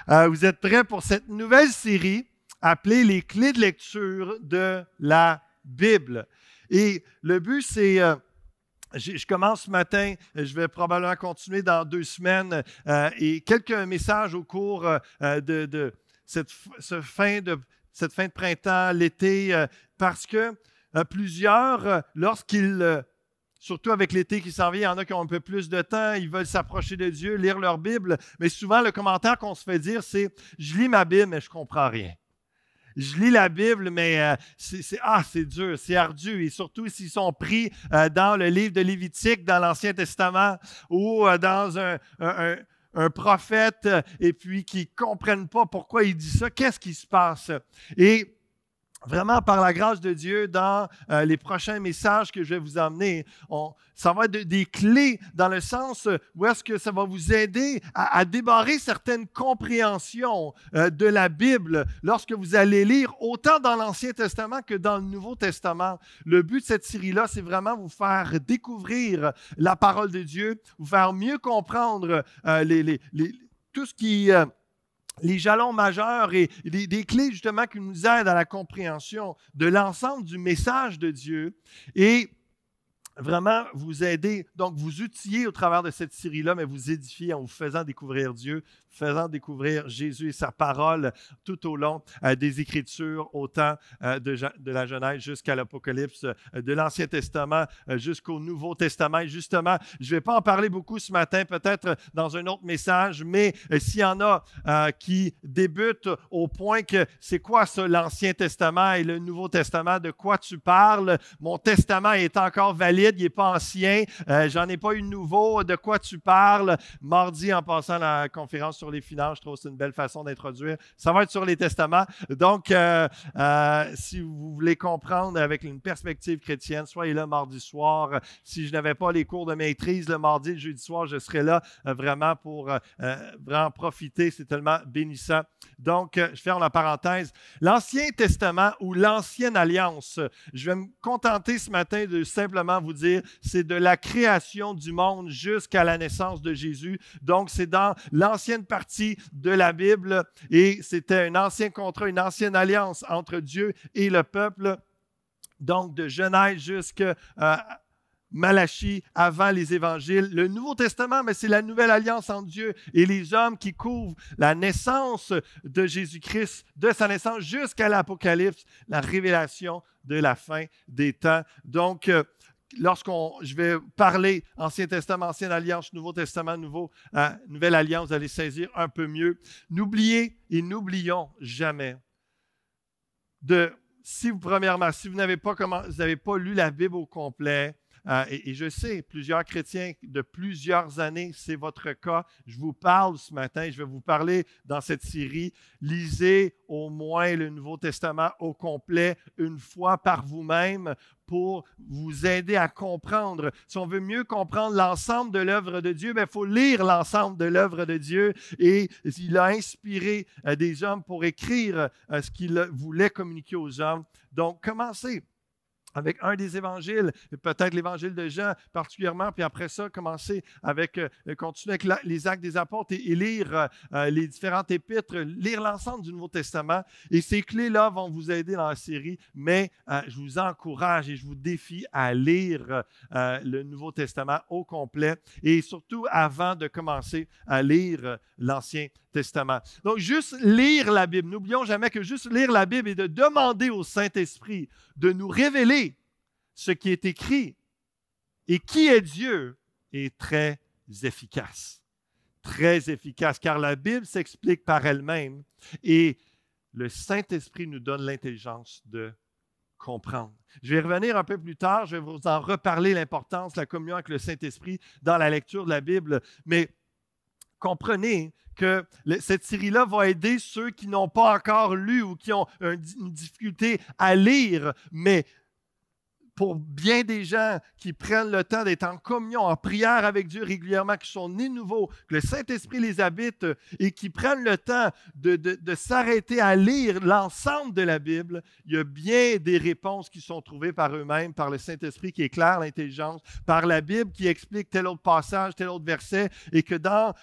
Vous êtes prêts pour cette nouvelle série appelée Les clés de lecture de la Bible. Et le but, c'est, je commence ce matin, je vais probablement continuer dans 2 semaines, et quelques messages au cours de cette fin de printemps, l'été, parce que plusieurs, lorsqu'ils... Surtout avec l'été qui s'en vient, il y en a qui ont un peu plus de temps, ils veulent s'approcher de Dieu, lire leur Bible, mais souvent le commentaire qu'on se fait dire, c'est « Je lis ma Bible, mais je ne comprends rien. Je lis la Bible, mais c'est dur, c'est ardu. » Et surtout s'ils sont pris dans le livre de Lévitique, dans l'Ancien Testament, ou dans un prophète, et puis qui ne comprennent pas pourquoi il dit ça, qu'est-ce qui se passe? Et vraiment, par la grâce de Dieu, dans les prochains messages que je vais vous emmener, ça va être des clés dans le sens où est-ce que ça va vous aider à débarrer certaines compréhensions de la Bible lorsque vous allez lire autant dans l'Ancien Testament que dans le Nouveau Testament. Le but de cette série-là, c'est vraiment vous faire découvrir la parole de Dieu, vous faire mieux comprendre tout ce qui... les jalons majeurs et des clés justement qui nous aident à la compréhension de l'ensemble du message de Dieu et vraiment vous aider, donc vous outiller au travers de cette série-là, mais vous édifier en vous faisant découvrir Dieu, faisant découvrir Jésus et sa parole tout au long des Écritures, autant de la Genèse jusqu'à l'Apocalypse, de l'Ancien Testament jusqu'au Nouveau Testament. Et justement, je ne vais pas en parler beaucoup ce matin, peut-être dans un autre message, mais s'il y en a qui débutent au point que c'est quoi ça, l'Ancien Testament et le Nouveau Testament, de quoi tu parles? Mon testament est encore valide, il n'est pas ancien, j'en ai pas eu de nouveau, de quoi tu parles? Mardi, en passant à la conférence sur les finances, je trouve que c'est une belle façon d'introduire. Ça va être sur les testaments. Donc, si vous voulez comprendre avec une perspective chrétienne, soyez là mardi soir. Si je n'avais pas les cours de maîtrise le mardi, le jeudi soir, je serai là vraiment pour vraiment profiter. C'est tellement bénissant. Donc, je ferme la parenthèse. L'Ancien Testament ou l'Ancienne Alliance, je vais me contenter ce matin de simplement vous dire, c'est de la création du monde jusqu'à la naissance de Jésus. Donc, c'est dans l'ancienne partie de la Bible et c'était un ancien contrat, une ancienne alliance entre Dieu et le peuple. Donc, de Genèse jusqu'à Malachie, avant les évangiles. Le Nouveau Testament, mais c'est la nouvelle alliance entre Dieu et les hommes qui couvrent la naissance de Jésus-Christ, de sa naissance jusqu'à l'Apocalypse, la révélation de la fin des temps. Donc, je vais parler Ancien Testament, Ancienne Alliance, Nouveau Testament, Nouvelle Alliance, vous allez saisir un peu mieux. N'oubliez et n'oublions jamais si vous n'avez pas lu la Bible au complet, et je sais, plusieurs chrétiens de plusieurs années, c'est votre cas. Je vous parle ce matin, je vais vous parler dans cette série. Lisez au moins le Nouveau Testament au complet une fois par vous-même pour vous aider à comprendre. Si on veut mieux comprendre l'ensemble de l'œuvre de Dieu, il faut lire l'ensemble de l'œuvre de Dieu. Et il a inspiré des hommes pour écrire ce qu'il voulait communiquer aux hommes. Donc, commencez avec un des évangiles, peut-être l'évangile de Jean particulièrement, puis après ça, continuer avec les Actes des Apôtres et lire les différentes épîtres, lire l'ensemble du Nouveau Testament. Et ces clés-là vont vous aider dans la série, mais je vous encourage et je vous défie à lire le Nouveau Testament au complet et surtout avant de commencer à lire l'Ancien Testament. Donc, juste lire la Bible. N'oublions jamais que juste lire la Bible et de demander au Saint-Esprit de nous révéler ce qui est écrit et qui est Dieu est très efficace. Très efficace, car la Bible s'explique par elle-même et le Saint-Esprit nous donne l'intelligence de comprendre. Je vais revenir un peu plus tard, je vais vous en reparler l'importance de la communion avec le Saint-Esprit dans la lecture de la Bible, mais comprenez que cette série-là va aider ceux qui n'ont pas encore lu ou qui ont une difficulté à lire, mais pour bien des gens qui prennent le temps d'être en communion, en prière avec Dieu régulièrement, qui sont nés nouveaux, que le Saint-Esprit les habite et qui prennent le temps de s'arrêter à lire l'ensemble de la Bible, il y a bien des réponses qui sont trouvées par eux-mêmes, par le Saint-Esprit qui éclaire l'intelligence, par la Bible qui explique tel autre passage, tel autre verset, et que dans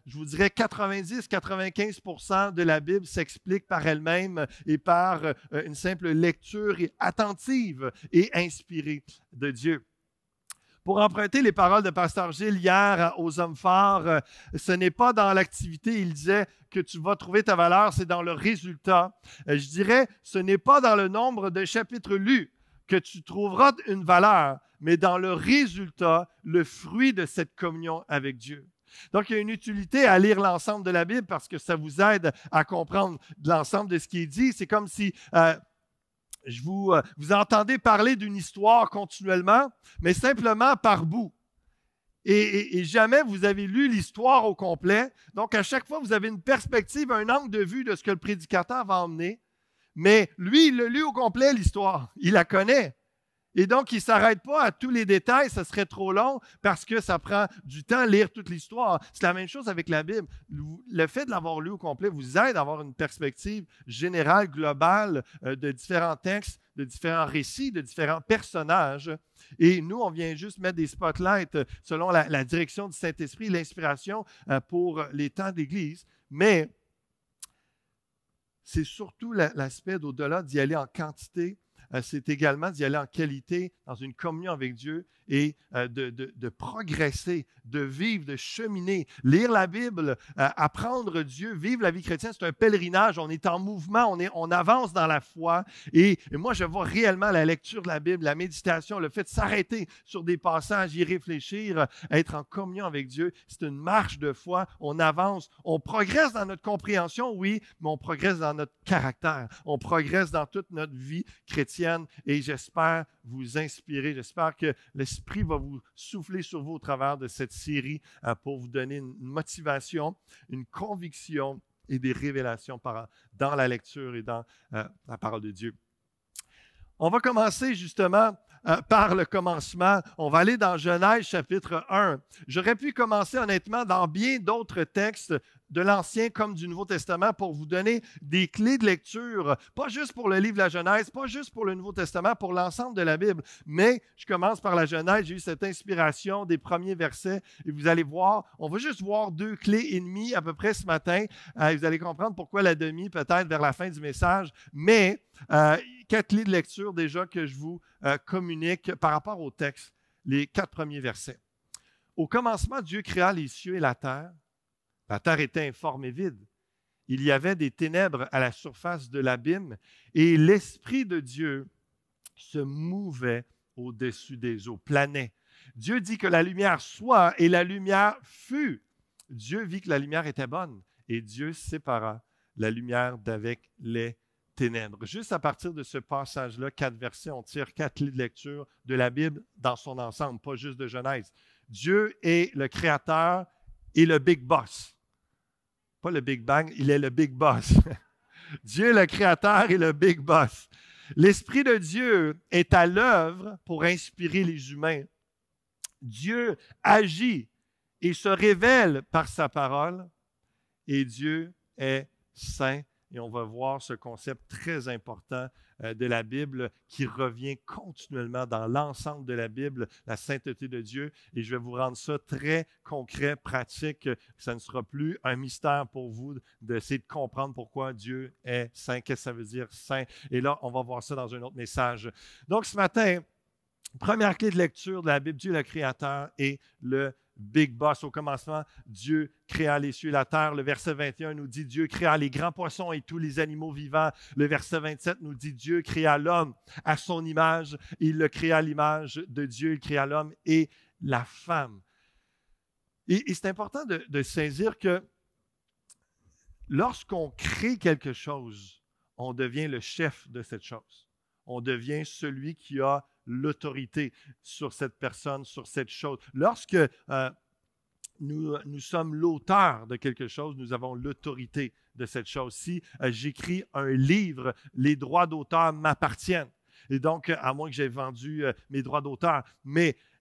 je vous dirais 90-95% de la Bible s'explique par elle-même et par une simple lecture attentive et inspirée de Dieu. Pour emprunter les paroles de Pasteur Gilles hier aux hommes forts, ce n'est pas dans l'activité, il disait, que tu vas trouver ta valeur, c'est dans le résultat. Je dirais, ce n'est pas dans le nombre de chapitres lus que tu trouveras une valeur, mais dans le résultat, le fruit de cette communion avec Dieu. Donc, il y a une utilité à lire l'ensemble de la Bible parce que ça vous aide à comprendre l'ensemble de ce qui est dit. C'est comme si vous entendez parler d'une histoire continuellement, mais simplement par bout. Et jamais vous avez lu l'histoire au complet. Donc, à chaque fois, vous avez une perspective, un angle de vue de ce que le prédicateur va emmener. Mais lui, il l'a lu au complet, l'histoire. Il la connaît. Et donc, il ne s'arrête pas à tous les détails, ça serait trop long parce que ça prend du temps à lire toute l'histoire. C'est la même chose avec la Bible. Le fait de l'avoir lu au complet vous aide à avoir une perspective générale, globale de différents textes, de différents récits, de différents personnages. Et nous, on vient juste mettre des spotlights selon la direction du Saint-Esprit, l'inspiration pour les temps d'Église. Mais c'est surtout l'aspect d'au-delà d'y aller en quantité. C'est également d'y aller en qualité, dans une communion avec Dieu et de progresser, de vivre, de cheminer. Lire la Bible, apprendre Dieu, vivre la vie chrétienne, c'est un pèlerinage. On est en mouvement, on avance dans la foi. Et moi, je vois réellement la lecture de la Bible, la méditation, le fait de s'arrêter sur des passages, y réfléchir, être en communion avec Dieu. C'est une marche de foi. On avance, on progresse dans notre compréhension, oui, mais on progresse dans notre caractère. On progresse dans toute notre vie chrétienne. Et j'espère vous inspirer. J'espère que l'Esprit va vous souffler sur vous au travers de cette série pour vous donner une motivation, une conviction et des révélations dans la lecture et dans la parole de Dieu. On va commencer justement par le commencement. On va aller dans Genèse chapitre 1. J'aurais pu commencer honnêtement dans bien d'autres textes de l'Ancien comme du Nouveau Testament pour vous donner des clés de lecture, pas juste pour le livre de la Genèse, pas juste pour le Nouveau Testament, pour l'ensemble de la Bible. Mais je commence par la Genèse, j'ai eu cette inspiration des premiers versets et vous allez voir, on va juste voir 2 clés et demie à peu près ce matin. Vous allez comprendre pourquoi la demi peut-être vers la fin du message, mais 4 clés de lecture déjà que je vous communique par rapport au texte, les 4 premiers versets. Au commencement, Dieu créa les cieux et la terre. La terre était informe et vide. Il y avait des ténèbres à la surface de l'abîme et l'Esprit de Dieu se mouvait au-dessus des eaux, planait. Dieu dit que la lumière soit et la lumière fut. Dieu vit que la lumière était bonne et Dieu sépara la lumière d'avec les ténèbres. Juste à partir de ce passage-là, 4 versets, on tire 4 clés de lecture de la Bible dans son ensemble, pas juste de Genèse. Dieu est le créateur et le big boss. Pas le Big Bang, il est le Big Boss. Dieu, le Créateur, est le Big Boss. L'Esprit de Dieu est à l'œuvre pour inspirer les humains. Dieu agit et se révèle par sa parole. Et Dieu est saint. Et on va voir ce concept très important de la Bible qui revient continuellement dans l'ensemble de la Bible, la sainteté de Dieu. Et je vais vous rendre ça très concret, pratique. Ça ne sera plus un mystère pour vous d'essayer de comprendre pourquoi Dieu est saint, qu'est-ce que ça veut dire saint. Et là, on va voir ça dans un autre message. Donc ce matin, première clé de lecture de la Bible, Dieu le Créateur et le Big Boss. Au commencement, Dieu créa les cieux et la terre. Le verset 21 nous dit Dieu créa les grands poissons et tous les animaux vivants. Le verset 27 nous dit Dieu créa l'homme à son image. Il le créa à l'image de Dieu. Il créa l'homme et la femme. Et c'est important de saisir que lorsqu'on crée quelque chose, on devient le chef de cette chose. On devient celui qui a l'autorité sur cette personne, sur cette chose. Lorsque nous sommes l'auteur de quelque chose, nous avons l'autorité de cette chose. Si j'écris un livre, les droits d'auteur m'appartiennent. Et donc, à moins que j'aie vendu mes droits d'auteur.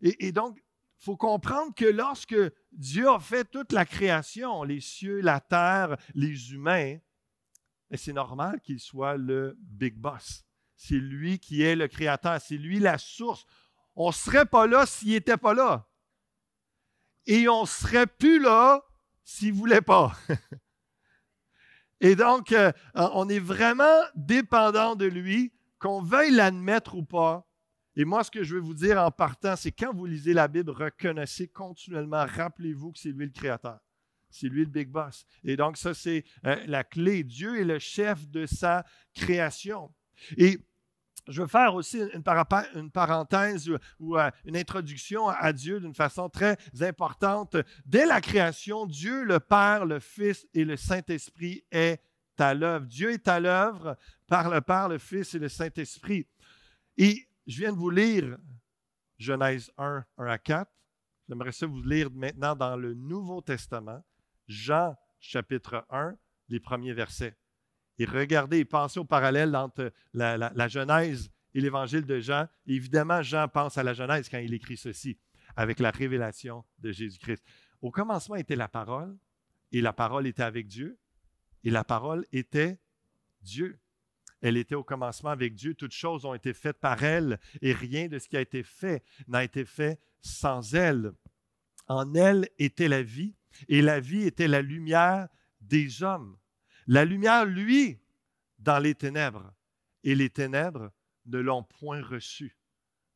Et donc, il faut comprendre que lorsque Dieu a fait toute la création, les cieux, la terre, les humains, c'est normal qu'il soit le big boss. C'est lui qui est le créateur, c'est lui la source. On ne serait pas là s'il n'était pas là. Et on ne serait plus là s'il ne voulait pas. Et donc, on est vraiment dépendant de lui, qu'on veuille l'admettre ou pas. Et moi, ce que je veux vous dire en partant, c'est quand vous lisez la Bible, reconnaissez continuellement, rappelez-vous que c'est lui le créateur. C'est lui le big boss. Et donc, ça, c'est la clé. Dieu est le chef de sa création. Et je veux faire aussi une parenthèse ou une introduction à Dieu d'une façon très importante. Dès la création, Dieu, le Père, le Fils et le Saint-Esprit est à l'œuvre. Dieu est à l'œuvre par le Père, le Fils et le Saint-Esprit. Et je viens de vous lire Genèse 1, 1 à 4. J'aimerais ça vous lire maintenant dans le Nouveau Testament, Jean chapitre 1, les premiers versets. Et regardez, pensez au parallèle entre la Genèse et l'Évangile de Jean. Et évidemment, Jean pense à la Genèse quand il écrit ceci, avec la révélation de Jésus-Christ. Au commencement était la parole, et la parole était avec Dieu, et la parole était Dieu. Elle était au commencement avec Dieu. Toutes choses ont été faites par elle, et rien de ce qui a été fait n'a été fait sans elle. En elle était la vie, et la vie était la lumière des hommes. La lumière, lui, dans les ténèbres, et les ténèbres ne l'ont point reçue.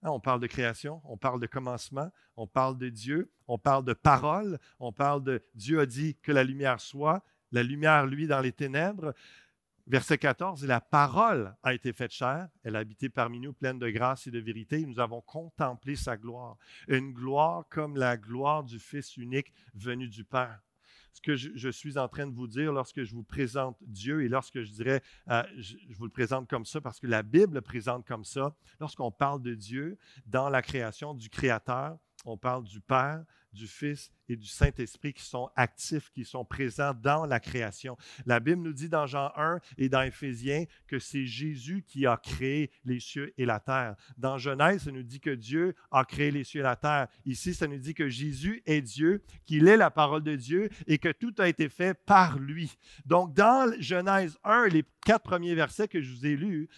On parle de création, on parle de commencement, on parle de Dieu, on parle de parole, on parle de Dieu a dit que la lumière soit, la lumière, lui, dans les ténèbres. Verset 14, « La parole a été faite chair, elle a habité parmi nous pleine de grâce et de vérité, et nous avons contemplé sa gloire, une gloire comme la gloire du Fils unique venu du Père. » Ce que je suis en train de vous dire lorsque je vous présente Dieu et lorsque je dirais, je vous le présente comme ça parce que la Bible le présente comme ça, lorsqu'on parle de Dieu dans la création, du Créateur, on parle du Père, du Fils et du Saint-Esprit qui sont actifs, qui sont présents dans la création. La Bible nous dit dans Jean 1 et dans Éphésiens que c'est Jésus qui a créé les cieux et la terre. Dans Genèse, ça nous dit que Dieu a créé les cieux et la terre. Ici, ça nous dit que Jésus est Dieu, qu'il est la parole de Dieu et que tout a été fait par lui. Donc, dans Genèse 1, les 4 premiers versets que je vous ai lus,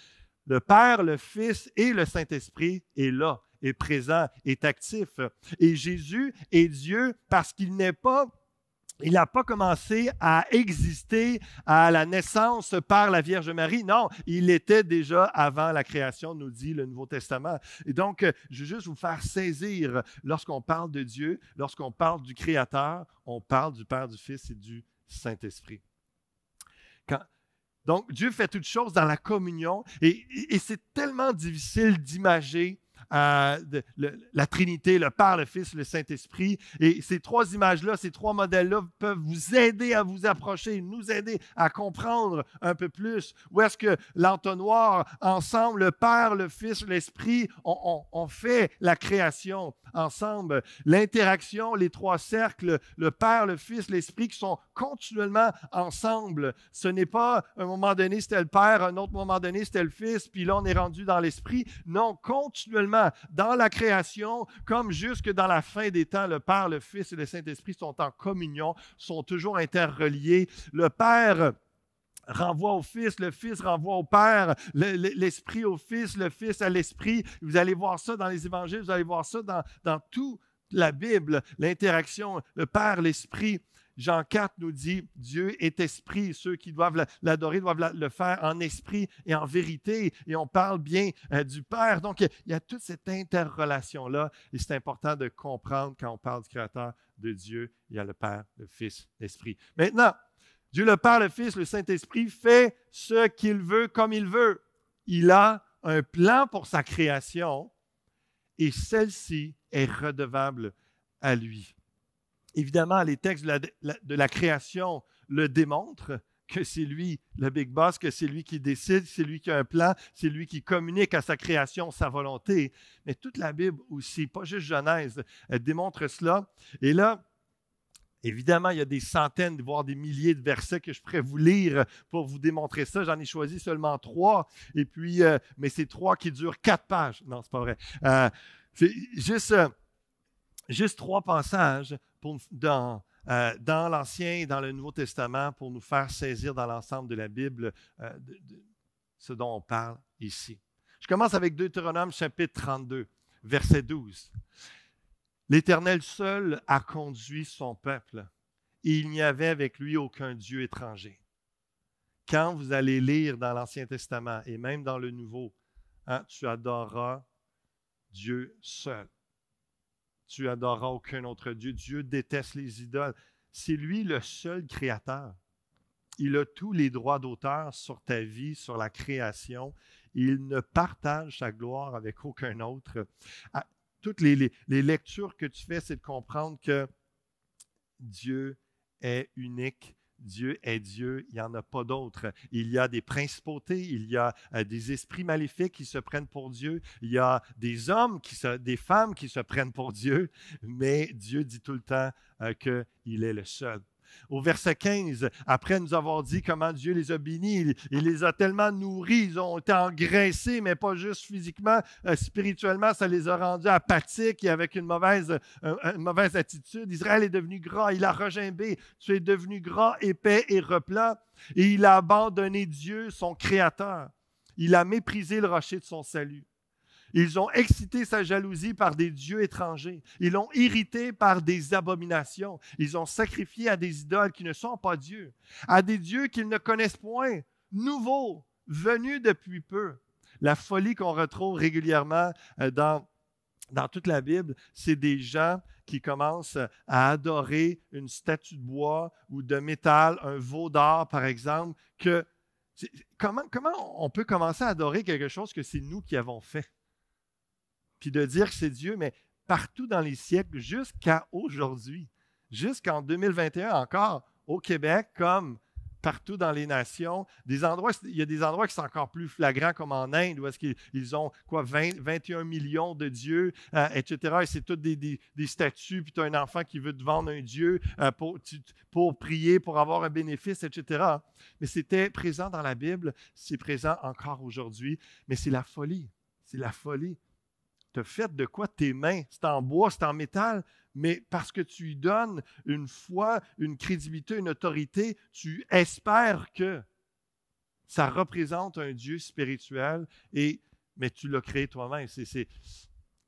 le Père, le Fils et le Saint-Esprit est là, est présent, est actif. Et Jésus est Dieu parce qu'il n'a pas commencé à exister à la naissance par la Vierge Marie. Non, il était déjà avant la création, nous dit le Nouveau Testament. Et donc, je veux juste vous faire saisir, lorsqu'on parle de Dieu, lorsqu'on parle du Créateur, on parle du Père, du Fils et du Saint-Esprit. Donc, Dieu fait toutes choses dans la communion et c'est tellement difficile d'imager la Trinité, le Père, le Fils, le Saint-Esprit. Et ces 3 images-là, ces 3 modèles-là peuvent vous aider à vous approcher, nous aider à comprendre un peu plus où est-ce que l'entonnoir, ensemble, le Père, le Fils, l'Esprit, on fait la création ensemble. L'interaction, les 3 cercles, le Père, le Fils, l'Esprit qui sont continuellement ensemble. Ce n'est pas un moment donné, c'était le Père, un autre moment donné, c'était le Fils, puis là, on est rendu dans l'Esprit. Non, continuellement, dans la création, comme jusque dans la fin des temps, le Père, le Fils et le Saint-Esprit sont en communion, sont toujours interreliés. Le Père renvoie au Fils, le Fils renvoie au Père, l'Esprit au Fils, le Fils à l'Esprit. Vous allez voir ça dans les Évangiles, vous allez voir ça dans toute la Bible, l'interaction, le Père, l'Esprit. Jean 4 nous dit, Dieu est esprit, ceux qui doivent l'adorer doivent le faire en esprit et en vérité, et on parle bien du Père. Donc, il y a toute cette interrelation-là, et c'est important de comprendre quand on parle du Créateur de Dieu, il y a le Père, le Fils, l'Esprit. Maintenant, Dieu le Père, le Fils, le Saint-Esprit fait ce qu'il veut comme il veut. Il a un plan pour sa création, et celle-ci est redevable à lui. Évidemment, les textes de la création le démontrent que c'est lui le big boss, que c'est lui qui décide, c'est lui qui a un plan, c'est lui qui communique à sa création sa volonté. Mais toute la Bible aussi, pas juste Genèse, elle démontre cela. Et là, Évidemment, il y a des centaines, voire des milliers de versets que je pourrais vous lire pour vous démontrer ça. J'en ai choisi seulement 3, et puis, mais c'est 3 qui durent 4 pages. Non, c'est pas vrai. C'est juste 3 passages dans l'Ancien et dans le Nouveau Testament pour nous faire saisir dans l'ensemble de la Bible de ce dont on parle ici. Je commence avec Deutéronome chapitre 32, verset 12. L'Éternel seul a conduit son peuple, et il n'y avait avec lui aucun Dieu étranger. Quand vous allez lire dans l'Ancien Testament et même dans le Nouveau, tu adoreras Dieu seul. Tu adoreras aucun autre Dieu. Dieu déteste les idoles. C'est lui le seul créateur. Il a tous les droits d'auteur sur ta vie, sur la création. Il ne partage sa gloire avec aucun autre. Toutes les lectures que tu fais, c'est de comprendre que Dieu est unique. Dieu est Dieu, il n'y en a pas d'autre. Il y a des principautés, il y a des esprits maléfiques qui se prennent pour Dieu, il y a des hommes, des femmes qui se prennent pour Dieu, mais Dieu dit tout le temps qu'il est le seul. Au verset 15, après nous avoir dit comment Dieu les a bénis, il les a tellement nourris, ils ont été engraissés, mais pas juste physiquement, spirituellement, ça les a rendus apathiques et avec une mauvaise attitude. Israël est devenu gras, il a regimbé, tu es devenu gras, épais et replat, et il a abandonné Dieu, son Créateur. Il a méprisé le rocher de son salut. Ils ont excité sa jalousie par des dieux étrangers. Ils l'ont irrité par des abominations. Ils ont sacrifié à des idoles qui ne sont pas dieux, à des dieux qu'ils ne connaissent point, nouveaux, venus depuis peu. La folie qu'on retrouve régulièrement dans toute la Bible, c'est des gens qui commencent à adorer une statue de bois ou de métal, un veau d'or, par exemple. Comment on peut commencer à adorer quelque chose que c'est nous qui avons fait? Puis de dire que c'est Dieu, mais partout dans les siècles, jusqu'à aujourd'hui, jusqu'en 2021 encore, au Québec, comme partout dans les nations, il y a des endroits qui sont encore plus flagrants, comme en Inde, où est-ce qu'ils ont 21 millions de dieux, etc. Et c'est toutes des statues, puis tu as un enfant qui veut te vendre un dieu pour prier, pour avoir un bénéfice, etc. Mais c'était présent dans la Bible, c'est présent encore aujourd'hui, mais c'est la folie. C'est la folie. Tu as fait de quoi tes mains? C'est en bois, c'est en métal, mais parce que tu lui donnes une foi, une crédibilité, une autorité, tu espères que ça représente un Dieu spirituel, mais tu l'as créé toi-même.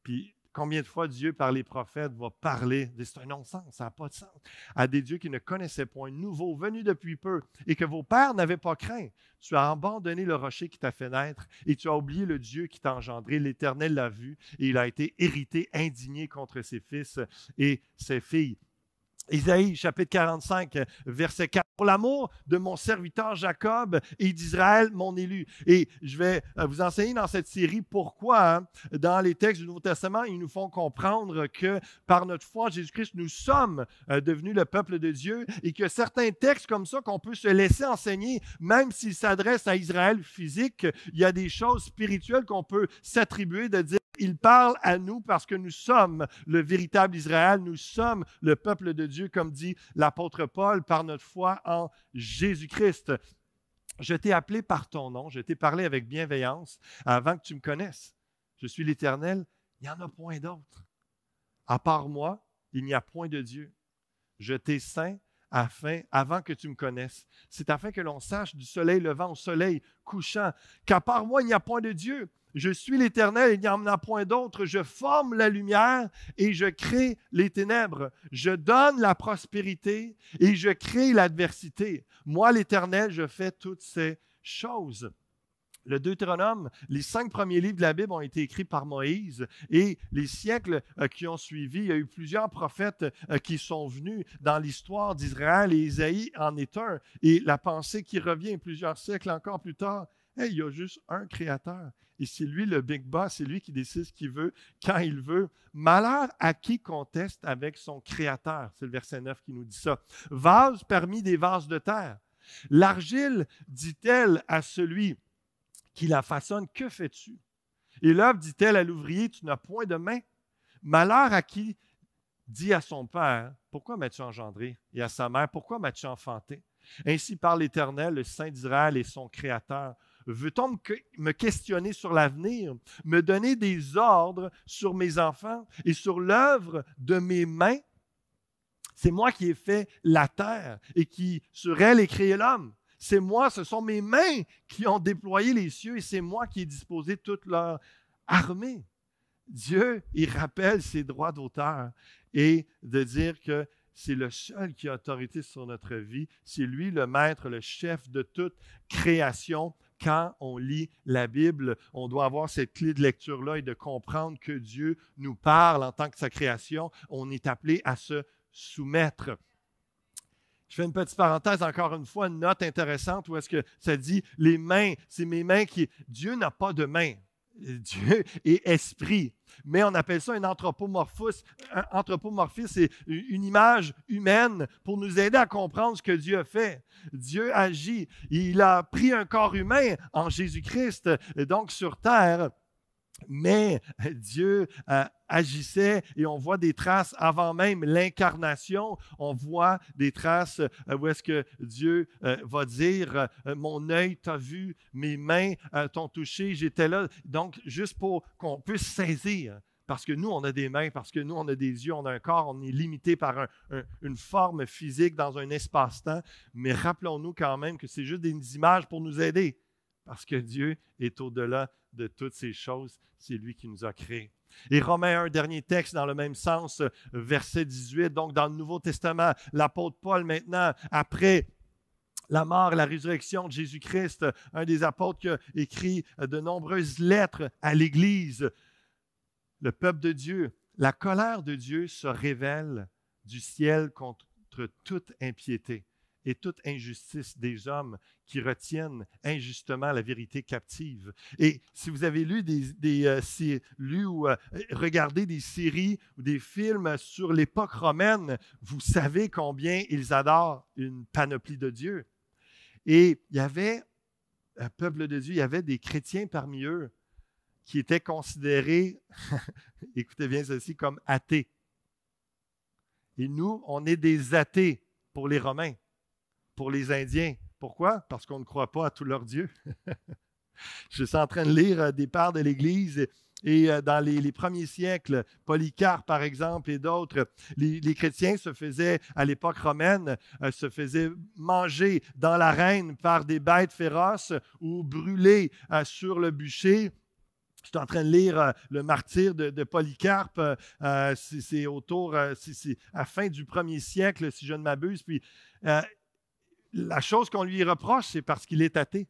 Puis combien de fois Dieu, par les prophètes, va parler, c'est un non-sens, ça n'a pas de sens, à des dieux qui ne connaissaient point, nouveaux, venus depuis peu, et que vos pères n'avaient pas craint. Tu as abandonné le rocher qui t'a fait naître, et tu as oublié le Dieu qui t'a engendré. L'Éternel l'a vu, et il a été irrité, indigné contre ses fils et ses filles. Isaïe, chapitre 45, verset 4. Pour l'amour de mon serviteur Jacob et d'Israël, mon élu. Et je vais vous enseigner dans cette série pourquoi, dans les textes du Nouveau Testament, ils nous font comprendre que par notre foi en Jésus-Christ, nous sommes devenus le peuple de Dieu et que certains textes comme ça qu'on peut se laisser enseigner, même s'ils s'adressent à Israël physique, il y a des choses spirituelles qu'on peut s'attribuer de dire. Il parle à nous parce que nous sommes le véritable Israël, nous sommes le peuple de Dieu, comme dit l'apôtre Paul, par notre foi en Jésus-Christ. Je t'ai appelé par ton nom, je t'ai parlé avec bienveillance avant que tu me connaisses. Je suis l'Éternel, il n'y en a point d'autre. À part moi, il n'y a point de Dieu. Je t'ai saint avant que tu me connaisses. C'est afin que l'on sache du soleil levant au soleil couchant qu'à part moi, il n'y a point de Dieu. Je suis l'Éternel, il n'y en a point d'autre. Je forme la lumière et je crée les ténèbres. Je donne la prospérité et je crée l'adversité. Moi, l'Éternel, je fais toutes ces choses. Le Deutéronome, les 5 premiers livres de la Bible ont été écrits par Moïse et les siècles qui ont suivi, il y a eu plusieurs prophètes qui sont venus dans l'histoire d'Israël et Isaïe en est un. Et la pensée qui revient plusieurs siècles encore plus tard, il y a juste un créateur. Et c'est lui le big boss, c'est lui qui décide ce qu'il veut, quand il veut. Malheur à qui conteste avec son créateur. C'est le verset 9 qui nous dit ça. Vase parmi des vases de terre. L'argile dit-elle à celui qui la façonne, que fais-tu? Et l'œuvre dit-elle à l'ouvrier, tu n'as point de main. Malheur à qui dit à son père, « Pourquoi m'as-tu engendré? » Et à sa mère, « Pourquoi m'as-tu enfanté? » Ainsi parle l'Éternel, le Saint d'Israël et son Créateur. Veut-on me questionner sur l'avenir, me donner des ordres sur mes enfants et sur l'œuvre de mes mains? C'est moi qui ai fait la terre et qui, sur elle, ai créé l'homme. C'est moi, ce sont mes mains qui ont déployé les cieux et c'est moi qui ai disposé toute leur armée. Dieu, il rappelle ses droits d'auteur et de dire que c'est le seul qui a autorité sur notre vie. C'est lui le maître, le chef de toute création. Quand on lit la Bible, on doit avoir cette clé de lecture-là et de comprendre que Dieu nous parle en tant que sa création. On est appelé à se soumettre. Je fais une petite parenthèse, encore une fois, une note intéressante où est-ce que ça dit les mains, c'est mes mains qui... Dieu n'a pas de mains. Dieu est esprit. Mais on appelle ça un anthropomorphisme. Un anthropomorphisme, c'est une image humaine pour nous aider à comprendre ce que Dieu a fait. Dieu agit. Il a pris un corps humain en Jésus-Christ, donc sur terre. Mais Dieu agissait et on voit des traces avant même l'incarnation. On voit des traces où est-ce que Dieu va dire « Mon œil t'a vu, mes mains t'ont touché, j'étais là. » Donc, juste pour qu'on puisse saisir. Parce que nous, on a des mains, parce que nous, on a des yeux, on a un corps, on est limité par une forme physique dans un espace-temps. Mais rappelons-nous quand même que c'est juste des images pour nous aider. Parce que Dieu est au-delà de toutes ces choses. C'est lui qui nous a créés. Et Romains 1, dernier texte dans le même sens, verset 18. Donc, dans le Nouveau Testament, l'apôtre Paul maintenant, après la mort et la résurrection de Jésus-Christ, un des apôtres qui a écrit de nombreuses lettres à l'Église, le peuple de Dieu, la colère de Dieu se révèle du ciel contre toute impiété et toute injustice des hommes qui retiennent injustement la vérité captive. Et si vous avez lu regardé des séries ou des films sur l'époque romaine, vous savez combien ils adorent une panoplie de Dieu. Et il y avait un peuple de Dieu, il y avait des chrétiens parmi eux qui étaient considérés, écoutez bien ceci, comme athées. Et nous, on est des athées pour les Romains, pour les Indiens. Pourquoi? Parce qu'on ne croit pas à tous leurs dieux. Je suis en train de lire des pères de l'Église et dans les premiers siècles, Polycarpe par exemple et d'autres, les chrétiens se faisaient, à l'époque romaine, se faisaient manger dans l'arène par des bêtes féroces ou brûler sur le bûcher. Je suis en train de lire le martyre de Polycarpe, c'est autour, c'est à la fin du 1er siècle, si je ne m'abuse. Puis la chose qu'on lui reproche, c'est parce qu'il est athée,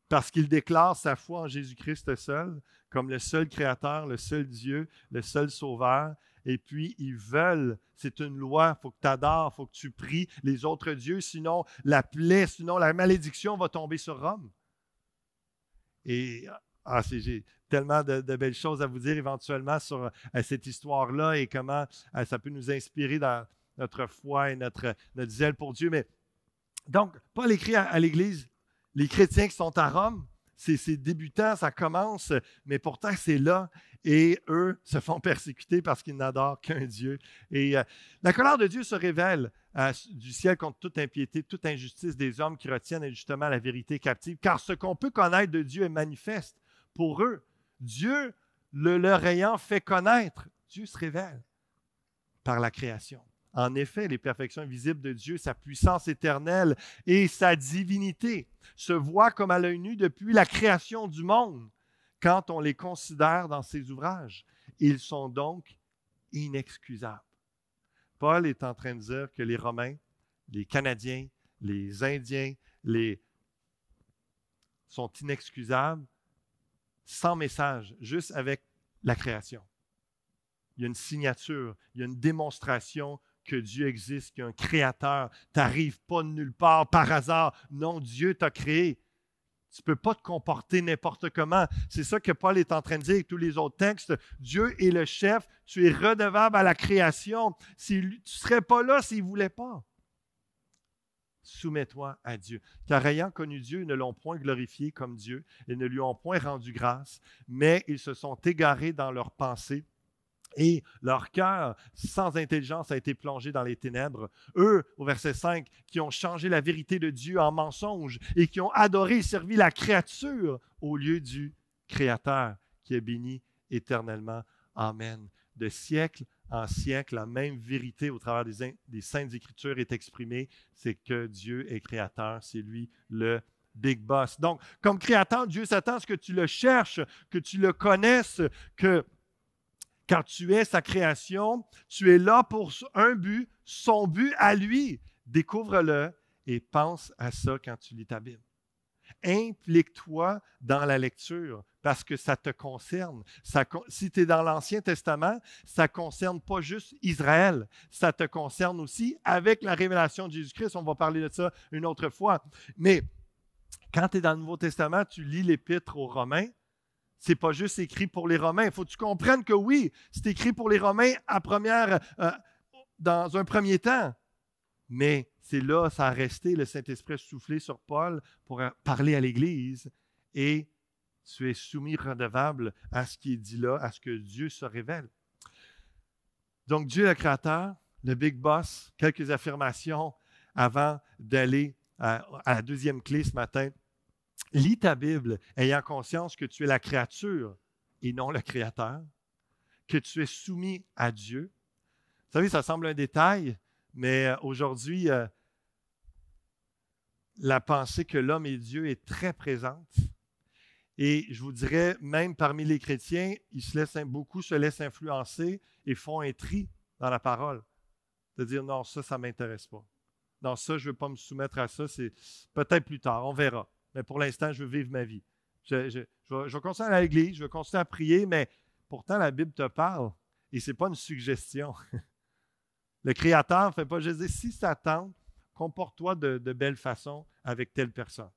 parce qu'il déclare sa foi en Jésus-Christ seul, comme le seul Créateur, le seul Dieu, le seul Sauveur. Et puis, ils veulent, c'est une loi, il faut que tu adores, il faut que tu pries les autres dieux, sinon la plaie, sinon la malédiction va tomber sur Rome. Et j'ai tellement de belles choses à vous dire éventuellement sur cette histoire-là et comment ça peut nous inspirer dans notre foi et notre zèle pour Dieu. Mais donc, Paul écrit à l'Église, les chrétiens qui sont à Rome, c'est débutant, ça commence, mais pourtant c'est là. Et eux se font persécuter parce qu'ils n'adorent qu'un Dieu. Et la colère de Dieu se révèle du ciel contre toute impiété, toute injustice des hommes qui retiennent injustement la vérité captive. Car ce qu'on peut connaître de Dieu est manifeste pour eux. Dieu, leur ayant fait connaître, Dieu se révèle par la création. En effet, les perfections invisibles de Dieu, sa puissance éternelle et sa divinité se voient comme à l'œil nu depuis la création du monde quand on les considère dans ses ouvrages. Ils sont donc inexcusables. Paul est en train de dire que les Romains, les Canadiens, les Indiens, sont inexcusables sans message, juste avec la création. Il y a une signature, il y a une démonstration que Dieu existe, qu'il y a un créateur. Tu n'arrives pas de nulle part par hasard. Non, Dieu t'a créé. Tu ne peux pas te comporter n'importe comment. C'est ça que Paul est en train de dire avec tous les autres textes. Dieu est le chef. Tu es redevable à la création. Tu ne serais pas là s'il ne voulait pas. Soumets-toi à Dieu. Car ayant connu Dieu, ils ne l'ont point glorifié comme Dieu et ne lui ont point rendu grâce, mais ils se sont égarés dans leurs pensées Et leur cœur, sans intelligence, a été plongé dans les ténèbres. Eux, au verset 5, qui ont changé la vérité de Dieu en mensonge et qui ont adoré et servi la créature au lieu du Créateur qui est béni éternellement. Amen. De siècle en siècle, la même vérité au travers des Saintes Écritures est exprimée, c'est que Dieu est créateur, c'est lui le Big Boss. Donc, comme créateur, Dieu s'attend à ce que tu le cherches, que tu le connaisses, que quand tu es sa création, tu es là pour un but, son but à lui. Découvre-le et pense à ça quand tu lis ta Bible. Implique-toi dans la lecture parce que ça te concerne. Si tu es dans l'Ancien Testament, ça ne concerne pas juste Israël, ça te concerne aussi avec la révélation de Jésus-Christ. On va parler de ça une autre fois. Mais quand tu es dans le Nouveau Testament, tu lis l'Épître aux Romains, ce n'est pas juste écrit pour les Romains. Il faut que tu comprennes que oui, c'est écrit pour les Romains dans un premier temps. Mais c'est là, ça a resté, le Saint-Esprit a soufflé sur Paul pour parler à l'Église et tu es soumis, redevable à ce qui est dit là, à ce que Dieu se révèle. Donc, Dieu le Créateur, le Big Boss, quelques affirmations avant d'aller à la deuxième clé ce matin. Lis ta Bible ayant conscience que tu es la créature et non le Créateur, que tu es soumis à Dieu. Vous savez, ça semble un détail, mais aujourd'hui, la pensée que l'homme est Dieu est très présente. Et je vous dirais, même parmi les chrétiens, beaucoup se laissent influencer et font un tri dans la parole. De dire, non, ça ne m'intéresse pas. Non, ça, je ne veux pas me soumettre à ça, c'est peut-être plus tard, on verra. Mais pour l'instant, je veux vivre ma vie. Je vais continuer à aller à l'église, je vais continuer à prier, mais pourtant, la Bible te parle et ce n'est pas une suggestion. Le Créateur ne fait pas juste dire, si ça tente, comporte-toi de belle façon avec telle personne.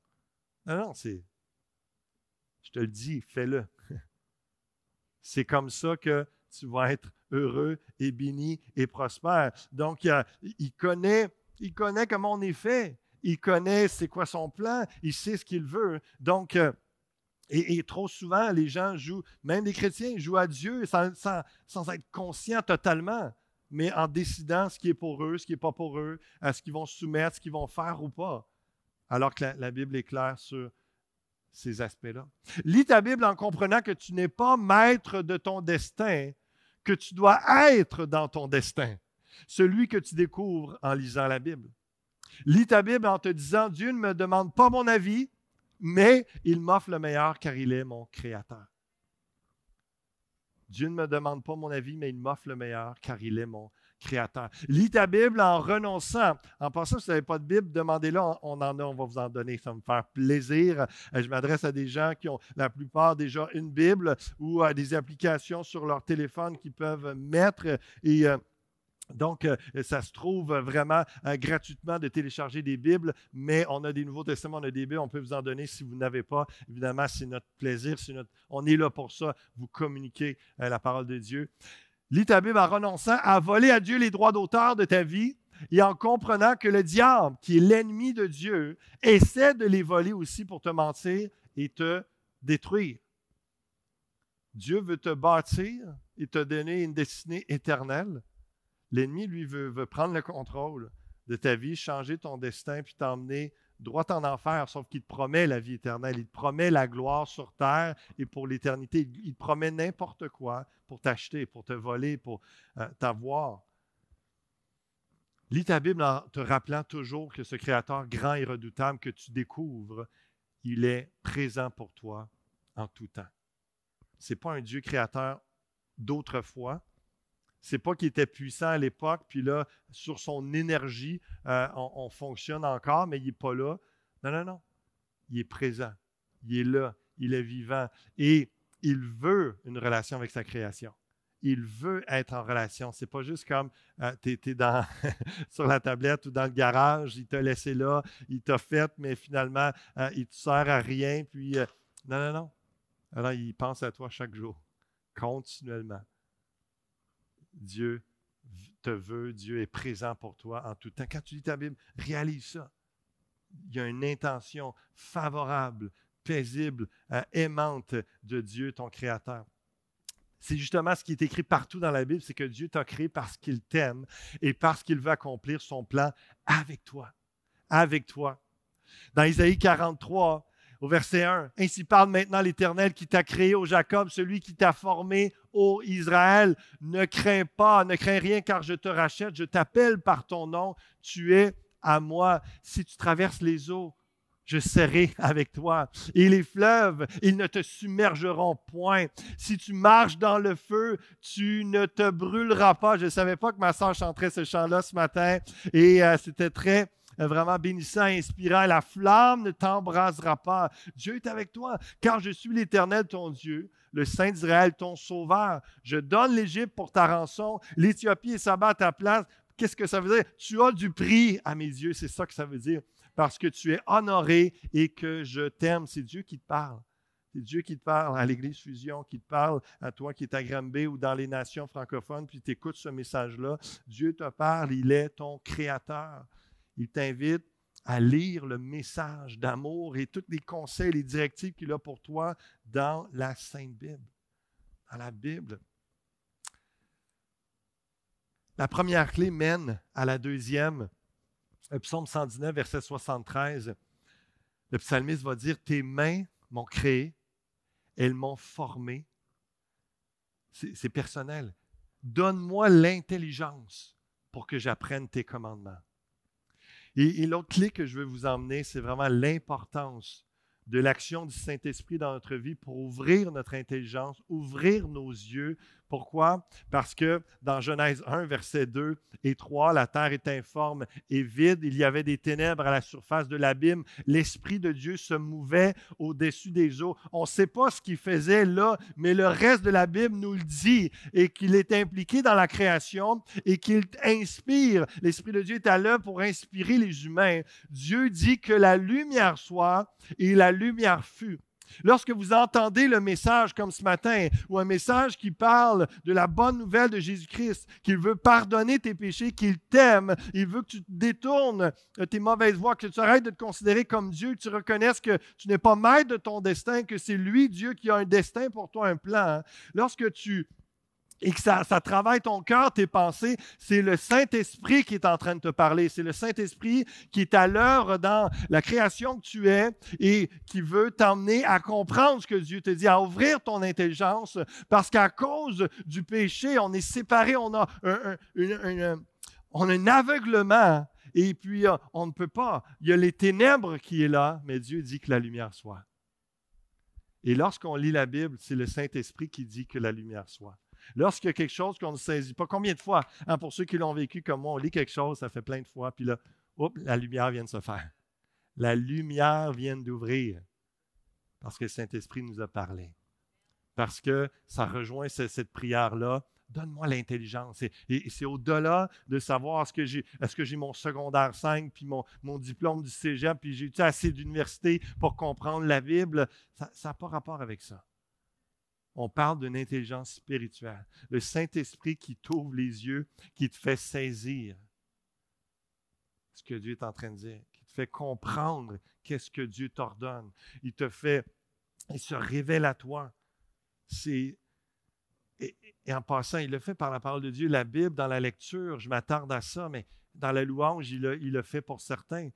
Non, je te le dis, fais-le. C'est comme ça que tu vas être heureux et béni et prospère. Donc, il connaît comment on est fait. Il connaît c'est quoi son plan. Il sait ce qu'il veut. Donc, et trop souvent, les gens jouent, même les chrétiens, jouent à Dieu sans être conscients totalement, mais en décidant ce qui est pour eux, ce qui n'est pas pour eux, à ce qu'ils vont se soumettre, ce qu'ils vont faire ou pas. Alors que la Bible est claire sur ces aspects-là. Lis ta Bible en comprenant que tu n'es pas maître de ton destin, que tu dois être dans ton destin, celui que tu découvres en lisant la Bible. Lis ta Bible en te disant, Dieu ne me demande pas mon avis, mais il m'offre le meilleur car il est mon Créateur. Dieu ne me demande pas mon avis, mais il m'offre le meilleur car il est mon Créateur. Lis ta Bible en renonçant. En passant, si vous n'avez pas de Bible, demandez-la, on en a, on va vous en donner. Ça va me faire plaisir. Je m'adresse à des gens qui ont la plupart déjà une Bible ou à des applications sur leur téléphone qu'ils peuvent mettre et donc, ça se trouve vraiment gratuitement de télécharger des Bibles, mais on a des Nouveaux Testaments, on a des Bibles, on peut vous en donner si vous n'avez pas. Évidemment, c'est notre plaisir, on est là pour ça, vous communiquer la parole de Dieu. Lis ta Bible en renonçant à voler à Dieu les droits d'auteur de ta vie et en comprenant que le diable, qui est l'ennemi de Dieu, essaie de les voler aussi pour te mentir et te détruire. Dieu veut te bâtir et te donner une destinée éternelle. L'ennemi, lui, veut prendre le contrôle de ta vie, changer ton destin, puis t'emmener droit en enfer, sauf qu'il te promet la vie éternelle, il te promet la gloire sur terre et pour l'éternité. Il te promet n'importe quoi pour t'acheter, pour te voler, pour t'avoir. Lis ta Bible en te rappelant toujours que ce Créateur grand et redoutable que tu découvres, il est présent pour toi en tout temps. Ce n'est pas un Dieu créateur d'autrefois. C'est pas qu'il était puissant à l'époque, puis là, sur son énergie, on fonctionne encore, mais il n'est pas là. Non. Il est présent. Il est là. Il est vivant. Et il veut une relation avec sa création. Il veut être en relation. C'est pas juste comme tu es sur la tablette ou dans le garage, il t'a laissé là, il t'a fait, mais finalement, il ne te sert à rien. Puis, non. Alors, il pense à toi chaque jour, continuellement. Dieu te veut, Dieu est présent pour toi en tout temps. Quand tu lis ta Bible, réalise ça. Il y a une intention favorable, paisible, aimante de Dieu, ton Créateur. C'est justement ce qui est écrit partout dans la Bible, c'est que Dieu t'a créé parce qu'il t'aime et parce qu'il veut accomplir son plan avec toi. Avec toi. Dans Isaïe 43, au verset 1, « Ainsi parle maintenant l'Éternel qui t'a créé, ô Jacob, celui qui t'a formé, ô Israël. Ne crains pas, ne crains rien, car je te rachète, je t'appelle par ton nom, tu es à moi. Si tu traverses les eaux, je serai avec toi. Et les fleuves, ils ne te submergeront point. Si tu marches dans le feu, tu ne te brûleras pas. » Je ne savais pas que ma sœur chanterait ce chant-là ce matin. Et c'était très vraiment bénissant, inspirant. La flamme ne t'embrasera pas. Dieu est avec toi, car je suis l'Éternel, ton Dieu, le Saint d'Israël, ton Sauveur. Je donne l'Égypte pour ta rançon, l'Éthiopie et Saba à ta place. Qu'est-ce que ça veut dire? Tu as du prix à mes yeux, c'est ça que ça veut dire. Parce que tu es honoré et que je t'aime. C'est Dieu qui te parle. C'est Dieu qui te parle à l'Église Fusion, qui te parle à toi qui es à Granby ou dans les nations francophones, puis tu écoutes ce message-là. Dieu te parle, il est ton créateur. Il t'invite à lire le message d'amour et tous les conseils, les directives qu'il a pour toi dans la Sainte Bible. Dans la Bible. La première clé mène à la deuxième. Le psaume 119, verset 73, le psalmiste va dire « Tes mains m'ont créé, elles m'ont formé. » C'est personnel. « Donne-moi l'intelligence pour que j'apprenne tes commandements. » Et l'autre clé que je veux vous emmener, c'est vraiment l'importance de l'action du Saint-Esprit dans notre vie pour ouvrir notre intelligence, ouvrir nos yeux. Pourquoi? Parce que dans Genèse 1, versets 2 et 3, la terre est informe et vide. Il y avait des ténèbres à la surface de l'abîme. L'Esprit de Dieu se mouvait au-dessus des eaux. On ne sait pas ce qu'il faisait là, mais le reste de la Bible nous le dit et qu'il est impliqué dans la création et qu'il inspire. L'Esprit de Dieu est à l'œuvre pour inspirer les humains. Dieu dit que la lumière soit et la lumière fut. Lorsque vous entendez le message comme ce matin, ou un message qui parle de la bonne nouvelle de Jésus-Christ, qu'il veut pardonner tes péchés, qu'il t'aime, il veut que tu te détournes tes mauvaises voies, que tu arrêtes de te considérer comme Dieu, que tu reconnaisses que tu n'es pas maître de ton destin, que c'est lui, Dieu, qui a un destin pour toi, un plan. Lorsque tu et que ça travaille ton cœur, tes pensées, c'est le Saint-Esprit qui est en train de te parler. C'est le Saint-Esprit qui est à l'œuvre dans la création que tu es et qui veut t'emmener à comprendre ce que Dieu te dit, à ouvrir ton intelligence, parce qu'à cause du péché, on est séparés, on a un aveuglement et puis on ne peut pas. Il y a les ténèbres qui est là, mais Dieu dit que la lumière soit. Et lorsqu'on lit la Bible, c'est le Saint-Esprit qui dit que la lumière soit. Lorsqu'il y a quelque chose qu'on ne saisit pas, combien de fois, pour ceux qui l'ont vécu comme moi, on lit quelque chose, ça fait plein de fois, puis là, la lumière vient de se faire. La lumière vient d'ouvrir parce que le Saint-Esprit nous a parlé. Parce que ça rejoint cette prière-là. Donne-moi l'intelligence. Et c'est au-delà de savoir est-ce que j'ai mon secondaire 5, puis mon diplôme du cégep, puis j'ai eu assez d'université pour comprendre la Bible. Ça n'a pas rapport avec ça. On parle d'une intelligence spirituelle. Le Saint-Esprit qui t'ouvre les yeux, qui te fait saisir ce que Dieu est en train de dire, qui te fait comprendre qu'est-ce que Dieu t'ordonne. Il se révèle à toi. Et en passant, il le fait par la parole de Dieu. La Bible, dans la lecture, je m'attarde à ça, mais dans la louange, il le fait pour certains.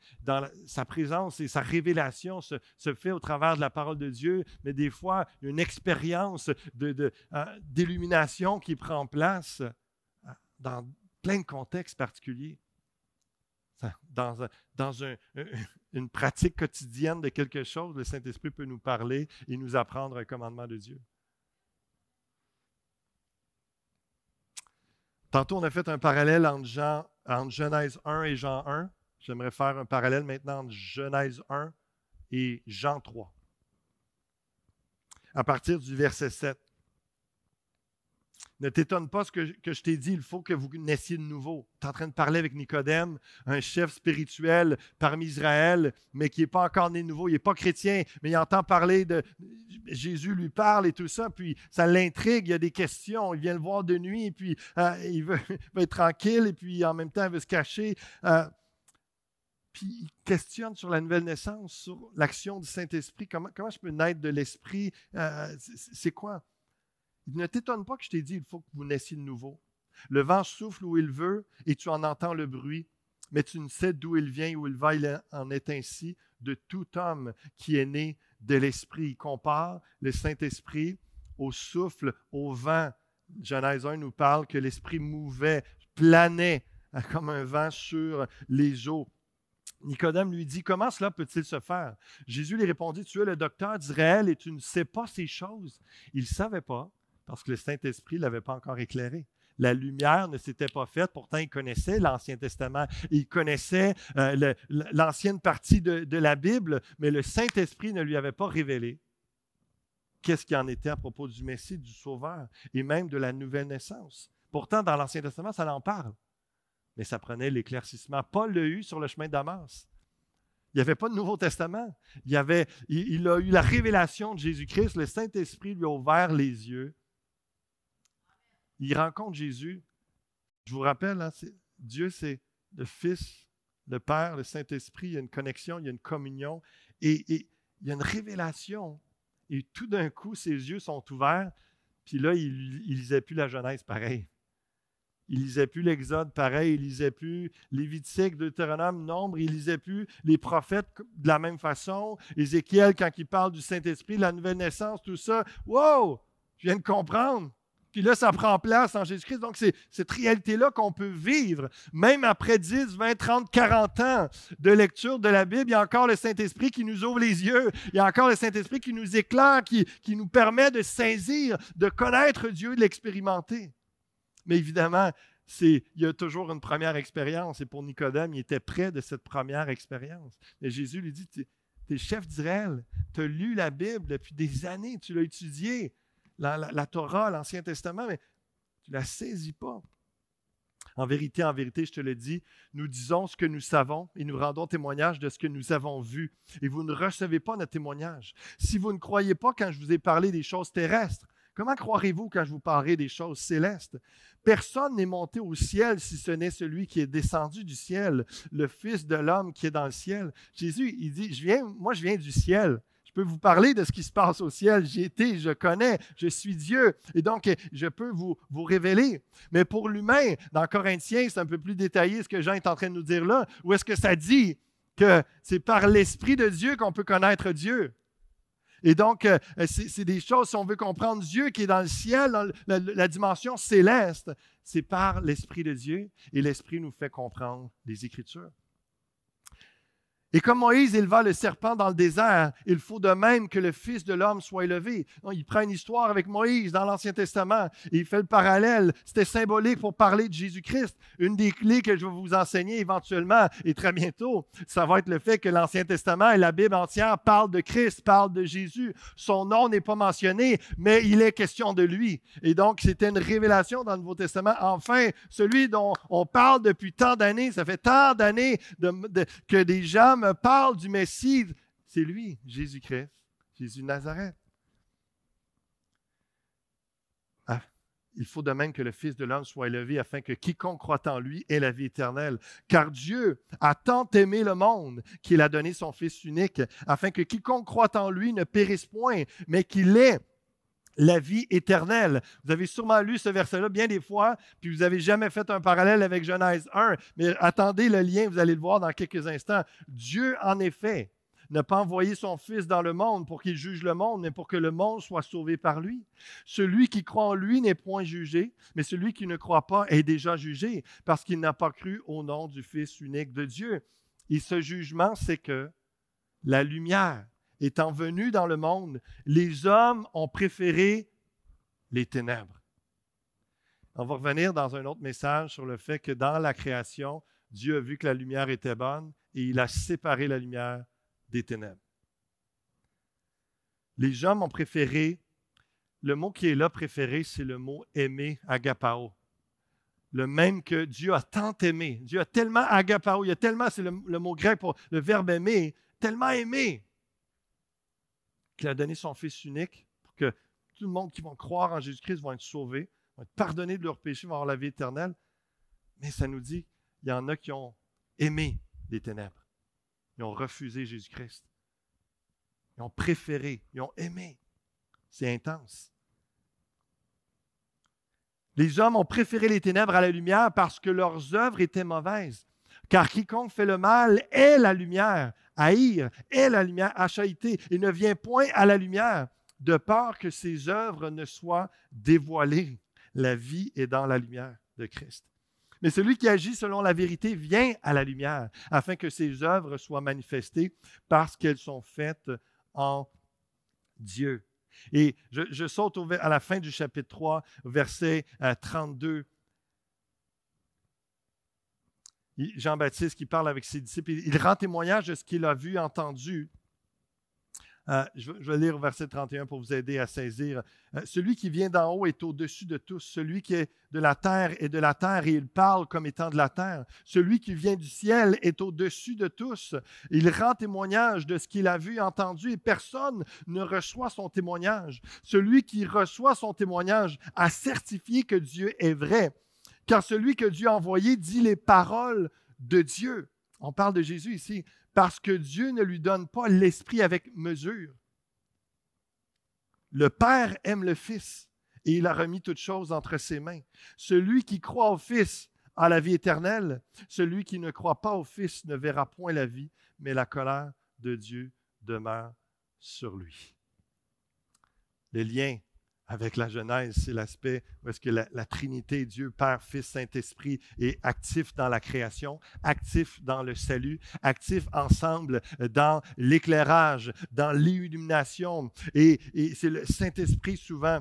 Sa présence et sa révélation se fait au travers de la parole de Dieu, mais des fois, il y a une expérience d'illumination qui prend place dans plein de contextes particuliers. Dans une pratique quotidienne de quelque chose, le Saint-Esprit peut nous parler et nous apprendre un commandement de Dieu. Tantôt, on a fait un parallèle entre Genèse 1 et Jean 1. J'aimerais faire un parallèle maintenant entre Genèse 1 et Jean 3. À partir du verset 7. Ne t'étonne pas ce que je t'ai dit, il faut que vous naissiez de nouveau. Tu es en train de parler avec Nicodème, un chef spirituel parmi Israël, mais qui n'est pas encore né de nouveau. Il n'est pas chrétien, mais il entend parler de... Jésus lui parle et tout ça, puis ça l'intrigue, il y a des questions. Il vient le voir de nuit, et puis il veut être tranquille, et puis en même temps, il veut se cacher. Puis il questionne sur la nouvelle naissance, sur l'action du Saint-Esprit. Comment je peux naître de l'Esprit? C'est quoi? Ne t'étonne pas que je t'ai dit, il faut que vous naissiez de nouveau. Le vent souffle où il veut et tu en entends le bruit, mais tu ne sais d'où il vient, où il va. Il en est ainsi de tout homme qui est né de l'Esprit. Il compare le Saint-Esprit au souffle, au vent. Genèse 1 nous parle que l'Esprit mouvait, planait comme un vent sur les eaux. Nicodème lui dit, comment cela peut-il se faire? Jésus lui répondit, tu es le docteur d'Israël et tu ne sais pas ces choses. Il ne savait pas parce que le Saint-Esprit ne l'avait pas encore éclairé. La lumière ne s'était pas faite, pourtant il connaissait l'Ancien Testament, il connaissait l'ancienne partie de la Bible, mais le Saint-Esprit ne lui avait pas révélé qu'est-ce qu'il en était à propos du Messie, du Sauveur et même de la nouvelle naissance. Pourtant, dans l'Ancien Testament, ça en parle. Mais ça prenait l'éclaircissement. Paul l'a eu sur le chemin de Damas. Il n'y avait pas de Nouveau Testament. Il a eu la révélation de Jésus-Christ. Le Saint-Esprit lui a ouvert les yeux. Il rencontre Jésus. Je vous rappelle, hein, Dieu, c'est le Fils, le Père, le Saint-Esprit. Il y a une connexion, il y a une communion. Et il y a une révélation. Et tout d'un coup, ses yeux sont ouverts. Puis là, il ne lisait plus la Genèse pareil. Il ne lisait plus l'Exode pareil, il ne lisait plus Lévitique, Deutéronome, Nombre, il ne lisait plus les prophètes de la même façon. Ézéchiel, quand il parle du Saint-Esprit, la nouvelle naissance, tout ça. Wow! Je viens de comprendre. Puis là, ça prend place en Jésus-Christ. Donc, c'est cette réalité-là qu'on peut vivre. Même après 10, 20, 30, 40 ans de lecture de la Bible, il y a encore le Saint-Esprit qui nous ouvre les yeux. Il y a encore le Saint-Esprit qui nous éclaire, qui nous permet de saisir, de connaître Dieu, de l'expérimenter. Mais évidemment, il y a toujours une première expérience. Et pour Nicodème, il était près de cette première expérience. Et Jésus lui dit, tu es chef d'Israël, tu as lu la Bible depuis des années, tu l'as étudiée, la Torah, l'Ancien Testament, mais tu ne la saisis pas. En vérité, je te le dis, nous disons ce que nous savons et nous rendons témoignage de ce que nous avons vu. Et vous ne recevez pas notre témoignage. Si vous ne croyez pas quand je vous ai parlé des choses terrestres, comment croirez-vous quand je vous parlerai des choses célestes? Personne n'est monté au ciel si ce n'est celui qui est descendu du ciel, le Fils de l'homme qui est dans le ciel. Jésus, il dit, moi je viens du ciel. Je peux vous parler de ce qui se passe au ciel. J'y étais, je connais, je suis Dieu. Et donc, je peux vous révéler. Mais pour l'humain, dans Corinthiens, c'est un peu plus détaillé ce que Jean est en train de nous dire là. Où est-ce que ça dit que c'est par l'Esprit de Dieu qu'on peut connaître Dieu? Et donc, c'est des choses, si on veut comprendre Dieu qui est dans le ciel, dans la dimension céleste, c'est par l'Esprit de Dieu. Et l'Esprit nous fait comprendre les Écritures. Et comme Moïse éleva le serpent dans le désert, il faut de même que le Fils de l'homme soit élevé. Donc, il prend une histoire avec Moïse dans l'Ancien Testament et il fait le parallèle. C'était symbolique pour parler de Jésus-Christ. Une des clés que je vais vous enseigner éventuellement et très bientôt, ça va être le fait que l'Ancien Testament et la Bible entière parlent de Christ, parlent de Jésus. Son nom n'est pas mentionné, mais il est question de lui. Et donc, c'était une révélation dans le Nouveau Testament. Enfin, celui dont on parle depuis tant d'années, ça fait tant d'années que des gens me parle du Messie, c'est lui, Jésus-Christ, Jésus de Nazareth. Ah, il faut de même que le Fils de l'homme soit élevé afin que quiconque croit en lui ait la vie éternelle. Car Dieu a tant aimé le monde qu'il a donné son Fils unique afin que quiconque croit en lui ne périsse point, mais qu'il ait la vie éternelle. Vous avez sûrement lu ce verset-là bien des fois, puis vous n'avez jamais fait un parallèle avec Genèse 1, mais attendez le lien, vous allez le voir dans quelques instants. Dieu, en effet, n'a pas envoyé son Fils dans le monde pour qu'il juge le monde, mais pour que le monde soit sauvé par lui. Celui qui croit en lui n'est point jugé, mais celui qui ne croit pas est déjà jugé, parce qu'il n'a pas cru au nom du Fils unique de Dieu. Et ce jugement, c'est que la lumière étant venu dans le monde, les hommes ont préféré les ténèbres. On va revenir dans un autre message sur le fait que dans la création, Dieu a vu que la lumière était bonne et il a séparé la lumière des ténèbres. Les hommes ont préféré, le mot qui est là, préféré, c'est le mot aimer, agapao. Le même que Dieu a tant aimé. Dieu a tellement agapao, il y a tellement, c'est le mot grec pour le verbe aimer, tellement aimé, qu'il a donné son Fils unique pour que tout le monde qui va croire en Jésus-Christ vont être sauvés, vont être pardonnés de leurs péchés, vont avoir la vie éternelle. Mais ça nous dit, il y en a qui ont aimé les ténèbres. Ils ont refusé Jésus-Christ. Ils ont préféré, ils ont aimé. C'est intense. Les hommes ont préféré les ténèbres à la lumière parce que leurs œuvres étaient mauvaises. Car quiconque fait le mal est la lumière. Haïr est la lumière, hachaïté, et ne vient point à la lumière, de peur que ses œuvres ne soient dévoilées. La vie est dans la lumière de Christ. Mais celui qui agit selon la vérité vient à la lumière, afin que ses œuvres soient manifestées parce qu'elles sont faites en Dieu. Et je saute à la fin du chapitre 3, verset 32. Jean-Baptiste qui parle avec ses disciples, il rend témoignage de ce qu'il a vu, entendu. Je vais lire verset 31 pour vous aider à saisir. Celui qui vient d'en haut est au-dessus de tous. Celui qui est de la terre est de la terre et il parle comme étant de la terre. Celui qui vient du ciel est au-dessus de tous. Il rend témoignage de ce qu'il a vu, entendu et personne ne reçoit son témoignage. Celui qui reçoit son témoignage a certifié que Dieu est vrai. Car celui que Dieu a envoyé dit les paroles de Dieu. On parle de Jésus ici. Parce que Dieu ne lui donne pas l'Esprit avec mesure. Le Père aime le Fils et il a remis toutes choses entre ses mains. Celui qui croit au Fils a la vie éternelle. Celui qui ne croit pas au Fils ne verra point la vie, mais la colère de Dieu demeure sur lui. Le lien avec la Genèse, c'est l'aspect où est-ce que la Trinité, Dieu, Père, Fils, Saint-Esprit, est actif dans la création, actif dans le salut, actif ensemble dans l'éclairage, dans l'illumination. Et c'est le Saint-Esprit souvent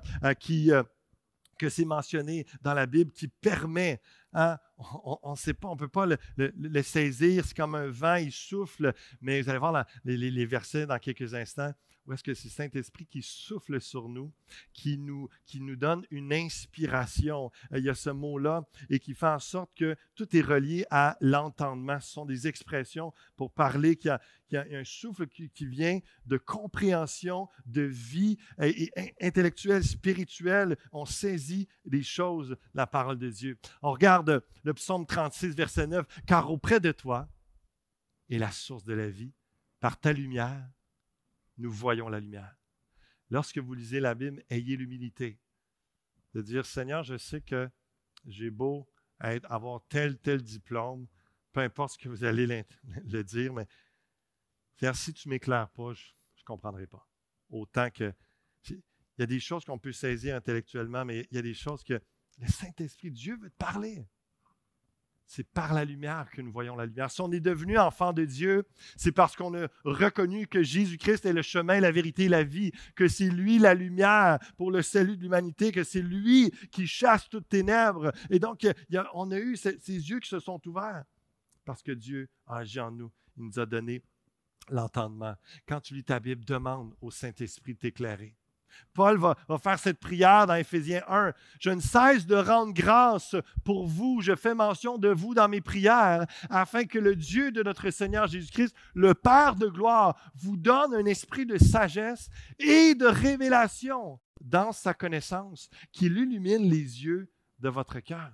que c'est mentionné dans la Bible qui permet, hein, on ne sait pas, on ne peut pas le saisir, c'est comme un vent, il souffle, mais vous allez voir les versets dans quelques instants. Où est-ce que c'est le Saint-Esprit qui souffle sur nous, qui nous donne une inspiration. Il y a ce mot-là et qui fait en sorte que tout est relié à l'entendement. Ce sont des expressions pour parler qu'il y a un souffle qui vient de compréhension, de vie et intellectuelle, spirituelle. On saisit les choses, la parole de Dieu. On regarde le psaume 36, verset 9. « Car auprès de toi est la source de la vie, par ta lumière, nous voyons la lumière. » Lorsque vous lisez la Bible, ayez l'humilité de dire, Seigneur, je sais que j'ai beau avoir tel diplôme, peu importe ce que vous allez le dire, mais Seigneur, si tu ne m'éclaires pas, je ne comprendrai pas. Autant que, il y a des choses qu'on peut saisir intellectuellement, mais il y a des choses que le Saint-Esprit, Dieu veut te parler. C'est par la lumière que nous voyons la lumière. Si on est devenu enfant de Dieu, c'est parce qu'on a reconnu que Jésus-Christ est le chemin, la vérité et la vie, que c'est lui la lumière pour le salut de l'humanité, que c'est lui qui chasse toutes ténèbres. Et donc, on a eu ces yeux qui se sont ouverts parce que Dieu a agi en nous. Il nous a donné l'entendement. Quand tu lis ta Bible, demande au Saint-Esprit de t'éclairer. Paul va faire cette prière dans Éphésiens 1. « Je ne cesse de rendre grâce pour vous. Je fais mention de vous dans mes prières, afin que le Dieu de notre Seigneur Jésus-Christ, le Père de gloire, vous donne un esprit de sagesse et de révélation dans sa connaissance, qu'il illumine les yeux de votre cœur. »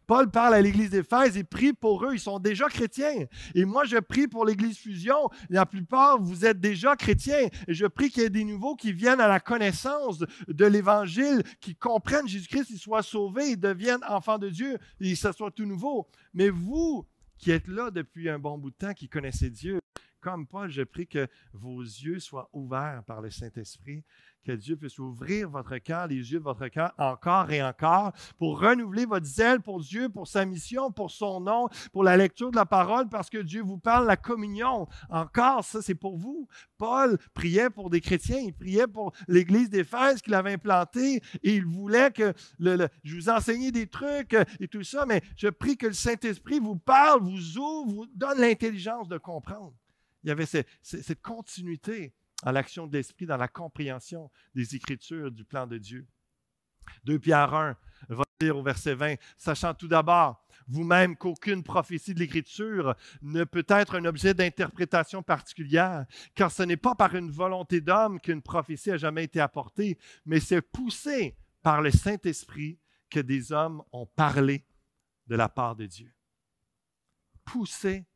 Paul parle à l'Église d'Éphèse et prie pour eux. Ils sont déjà chrétiens. Et moi, je prie pour l'Église Fusion. La plupart, vous êtes déjà chrétiens. Et je prie qu'il y ait des nouveaux qui viennent à la connaissance de l'Évangile, qui comprennent Jésus-Christ, qu'ils soient sauvés, ils deviennent enfants de Dieu et que ce soit tout nouveau. Mais vous, qui êtes là depuis un bon bout de temps, qui connaissez Dieu, comme Paul, je prie que vos yeux soient ouverts par le Saint-Esprit, que Dieu puisse ouvrir votre cœur, les yeux de votre cœur encore et encore pour renouveler votre zèle pour Dieu, pour sa mission, pour son nom, pour la lecture de la parole, parce que Dieu vous parle, la communion. Encore, ça, c'est pour vous. Paul priait pour des chrétiens, il priait pour l'Église d'Éphèse qu'il avait implantée et il voulait que je vous enseigne des trucs et tout ça, mais je prie que le Saint-Esprit vous parle, vous ouvre, vous donne l'intelligence de comprendre. Il y avait cette continuité à l'action de l'Esprit dans la compréhension des Écritures, du plan de Dieu. 2 Pierre 1 va dire au verset 20, « Sachant tout d'abord, vous-même qu'aucune prophétie de l'Écriture ne peut être un objet d'interprétation particulière, car ce n'est pas par une volonté d'homme qu'une prophétie a jamais été apportée, mais c'est poussé par le Saint-Esprit que des hommes ont parlé de la part de Dieu. » Poussé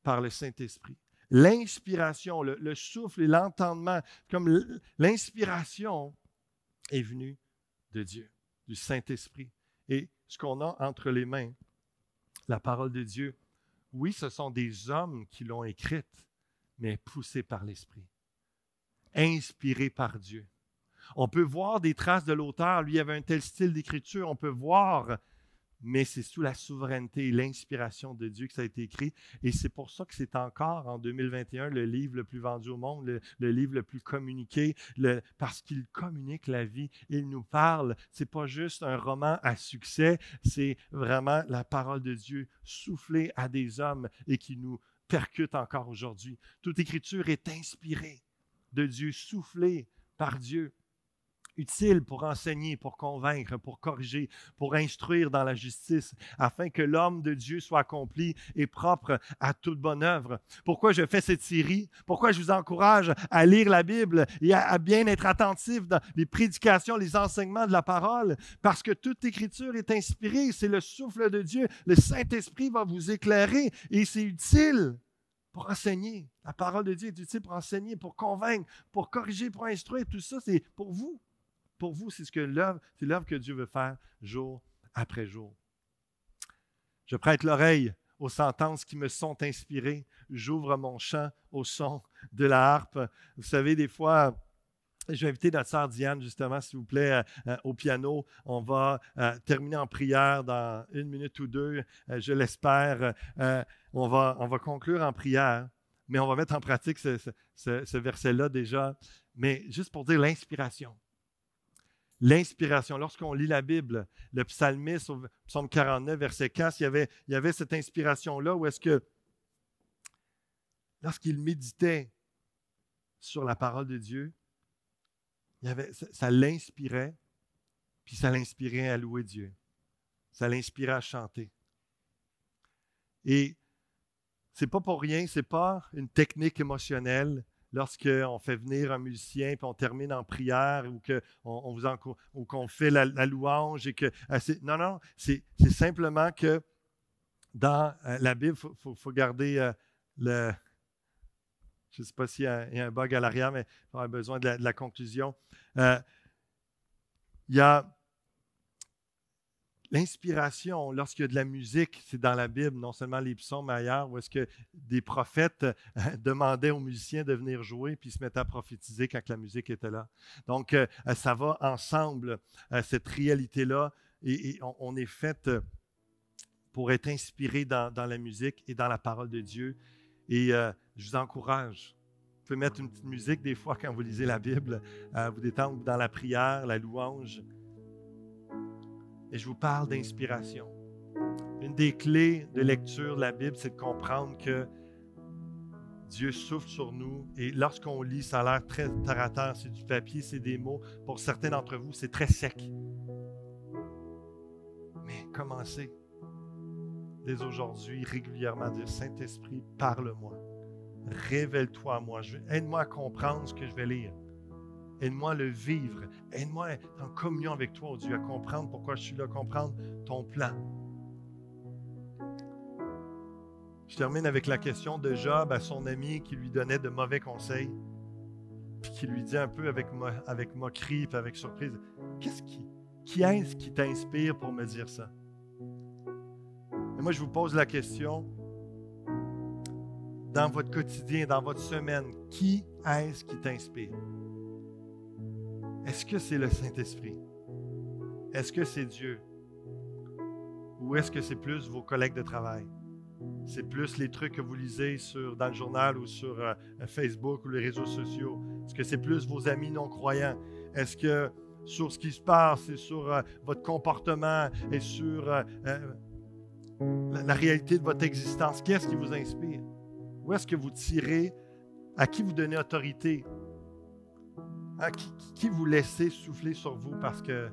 par le Saint-Esprit. L'inspiration, le souffle et l'entendement, comme l'inspiration est venue de Dieu, du Saint-Esprit, Et ce qu'on a entre les mains, la parole de Dieu, oui, ce sont des hommes qui l'ont écrite, mais poussés par l'Esprit, inspirés par Dieu. On peut voir des traces de l'auteur. Lui avait un tel style d'écriture. On peut voir, mais c'est sous la souveraineté et l'inspiration de Dieu que ça a été écrit. Et c'est pour ça que c'est encore, en 2021, le livre le plus vendu au monde, le livre le plus communiqué, parce qu'il communique la vie. Il nous parle. Ce n'est pas juste un roman à succès, c'est vraiment la parole de Dieu soufflée à des hommes et qui nous percute encore aujourd'hui. Toute écriture est inspirée de Dieu, soufflée par Dieu. Utile pour enseigner, pour convaincre, pour corriger, pour instruire dans la justice, afin que l'homme de Dieu soit accompli et propre à toute bonne œuvre. Pourquoi je fais cette série? Pourquoi je vous encourage à lire la Bible et à bien être attentif dans les prédications, les enseignements de la parole? Parce que toute écriture est inspirée, c'est le souffle de Dieu. Le Saint-Esprit va vous éclairer et c'est utile pour enseigner. La parole de Dieu est utile pour enseigner, pour convaincre, pour corriger, pour instruire. Tout ça, c'est pour vous. Pour vous, c'est l'œuvre que Dieu veut faire jour après jour. Je prête l'oreille aux sentences qui me sont inspirées. J'ouvre mon chant au son de la harpe. Vous savez, des fois, je vais inviter notre sœur Diane, justement, s'il vous plaît, au piano. On va terminer en prière dans 1 minute ou 2, je l'espère. On va conclure en prière, mais on va mettre en pratique ce verset-là déjà. Mais juste pour dire l'inspiration. L'inspiration. Lorsqu'on lit la Bible, le psalmiste, au psaume 49, verset 4, il y avait cette inspiration-là où est-ce que, lorsqu'il méditait sur la parole de Dieu, ça l'inspirait, puis ça l'inspirait à louer Dieu. Ça l'inspirait à chanter. Et c'est pas pour rien, c'est pas une technique émotionnelle. Lorsqu'on fait venir un musicien puis on termine en prière ou qu'on fait la louange et que non, c'est simplement que dans la Bible, il faut garder je ne sais pas s'il y a un bug à l'arrière, mais on a besoin de la conclusion. Il y a l'inspiration, lorsqu'il y a de la musique, c'est dans la Bible, non seulement les psaumes, mais ailleurs, où est-ce que des prophètes demandaient aux musiciens de venir jouer, puis ils se mettaient à prophétiser quand la musique était là. Donc, ça va ensemble, cette réalité-là, et on est fait pour être inspiré dans la musique et dans la parole de Dieu. Et je vous encourage. Vous pouvez mettre une petite musique des fois quand vous lisez la Bible, vous détendre dans la prière, la louange. Et je vous parle d'inspiration. Une des clés de lecture de la Bible, c'est de comprendre que Dieu souffle sur nous. Et lorsqu'on lit, ça a l'air très terre à terre. C'est du papier, c'est des mots. Pour certains d'entre vous, c'est très sec. Mais commencez dès aujourd'hui régulièrement à dire, Saint-Esprit, parle-moi. Révèle-toi à moi. Aide-moi à comprendre ce que je vais lire. Aide-moi à le vivre. Aide-moi à être en communion avec toi, oh Dieu, à comprendre pourquoi je suis là, à comprendre ton plan. Je termine avec la question de Job à son ami qui lui donnait de mauvais conseils, puis qui lui dit un peu avec moquerie, puis avec surprise, qui est-ce qui t'inspire pour me dire ça? Et moi, je vous pose la question, dans votre quotidien, dans votre semaine, qui est-ce qui t'inspire? Est-ce que c'est le Saint-Esprit? Est-ce que c'est Dieu? Ou est-ce que c'est plus vos collègues de travail? C'est plus les trucs que vous lisez dans le journal ou sur Facebook ou les réseaux sociaux? Est-ce que c'est plus vos amis non-croyants? Est-ce que sur ce qui se passe, c'est sur votre comportement et sur la réalité de votre existence? Qu'est-ce qui vous inspire? Où est-ce que vous tirez? À qui vous donnez autorité? À qui vous laissez souffler sur vous? Parce que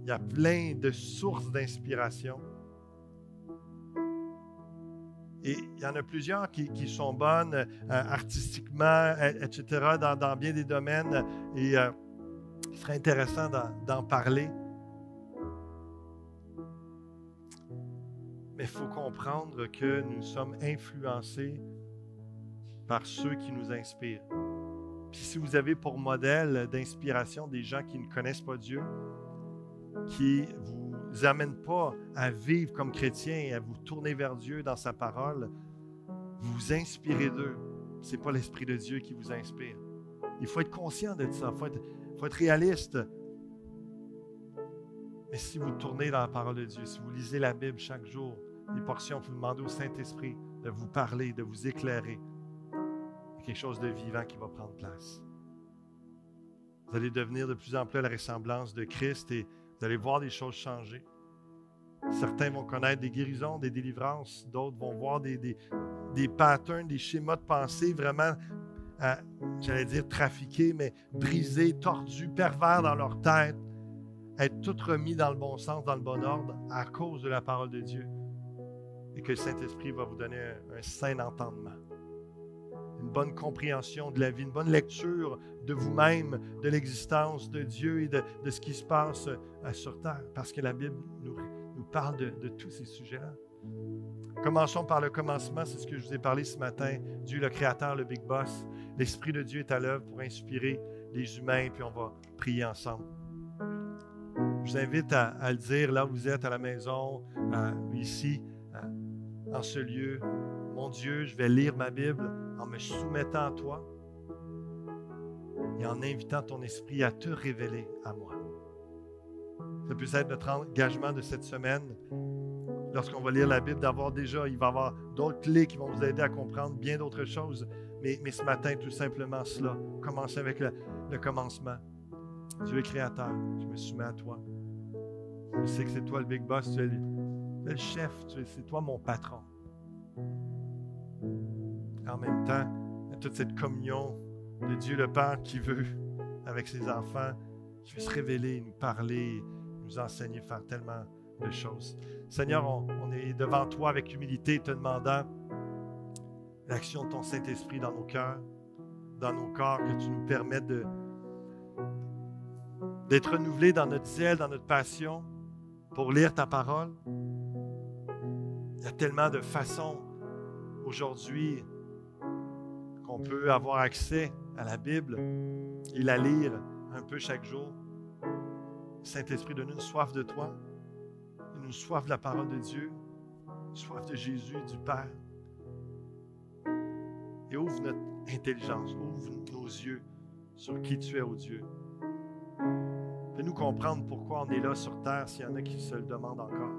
il y a plein de sources d'inspiration. Et il y en a plusieurs qui sont bonnes artistiquement, etc., dans bien des domaines. Et il serait intéressant d'en parler. Mais il faut comprendre que nous sommes influencés par ceux qui nous inspirent. Puis si vous avez pour modèle d'inspiration des gens qui ne connaissent pas Dieu, qui ne vous amène pas à vivre comme chrétien et à vous tourner vers Dieu dans sa parole, vous vous inspirez d'eux. Ce n'est pas l'Esprit de Dieu qui vous inspire. Il faut être conscient de ça. Il faut être réaliste. Mais si vous tournez dans la parole de Dieu, si vous lisez la Bible chaque jour, des portions, vous demandez au Saint-Esprit de vous parler, de vous éclairer, il y a quelque chose de vivant qui va prendre place. Vous allez devenir de plus en plus à la ressemblance de Christ et vous allez voir des choses changer. Certains vont connaître des guérisons, des délivrances, d'autres vont voir des patterns, des schémas de pensée vraiment, j'allais dire trafiqués, mais brisés, tordus, pervers dans leur tête, être tout remis dans le bon sens, dans le bon ordre, à cause de la parole de Dieu. Et que le Saint-Esprit va vous donner un sain entendement, une bonne compréhension de la vie, une bonne lecture de vous-même, de l'existence de Dieu et de ce qui se passe sur terre. Parce que la Bible nous parle de tous ces sujets-là. Commençons par le commencement, c'est ce que je vous ai parlé ce matin. Dieu le Créateur, le Big Boss. L'Esprit de Dieu est à l'œuvre pour inspirer les humains, puis on va prier ensemble. Je vous invite à le dire là où vous êtes, à la maison, ici, en ce lieu. Mon Dieu, je vais lire ma Bible en me soumettant à toi et en invitant ton esprit à te révéler à moi. Ça peut être notre engagement de cette semaine. Lorsqu'on va lire la Bible, il va y avoir d'autres clés qui vont vous aider à comprendre bien d'autres choses. Mais ce matin, tout simplement cela. Commencez avec le commencement. Dieu est créateur. Je me soumets à toi. Je sais que c'est toi le big boss. Tu es le chef. C'est toi mon patron. En même temps, il y a toute cette communion de Dieu le Père qui veut, avec ses enfants, qui veut se révéler, nous parler, nous enseigner, faire tellement de choses. Seigneur, on est devant toi avec humilité, te demandant l'action de ton Saint-Esprit dans nos cœurs, dans nos corps, que tu nous permettes d'être renouvelés dans notre zèle, dans notre passion pour lire ta parole. Il y a tellement de façons aujourd'hui qu'on peut avoir accès à la Bible et la lire un peu chaque jour. Saint-Esprit, donne-nous une soif de toi, une soif de la parole de Dieu, une soif de Jésus, du Père. Et ouvre notre intelligence, ouvre nos yeux sur qui tu es, ô Dieu. Fais-nous comprendre pourquoi on est là sur terre s'il y en a qui se le demandent encore.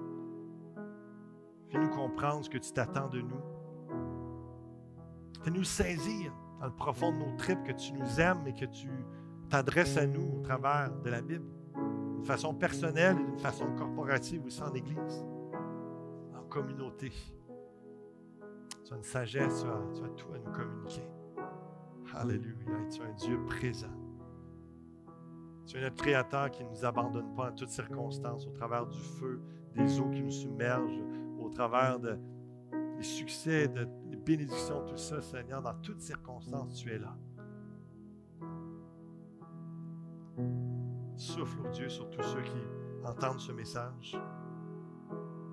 Fais-nous comprendre ce que tu t'attends de nous. Fais-nous saisir dans le profond de nos tripes que tu nous aimes et que tu t'adresses à nous au travers de la Bible, d'une façon personnelle et d'une façon corporative aussi en Église, en communauté. Tu as une sagesse, tu as tout à nous communiquer. Alléluia, et tu es un Dieu présent. Tu es notre Créateur qui ne nous abandonne pas en toutes circonstances, au travers du feu, des eaux qui nous submergent, au travers des succès, des bénédictions, tout ça, Seigneur, dans toutes circonstances, tu es là. Souffle, ô Dieu, sur tous ceux qui entendent ce message.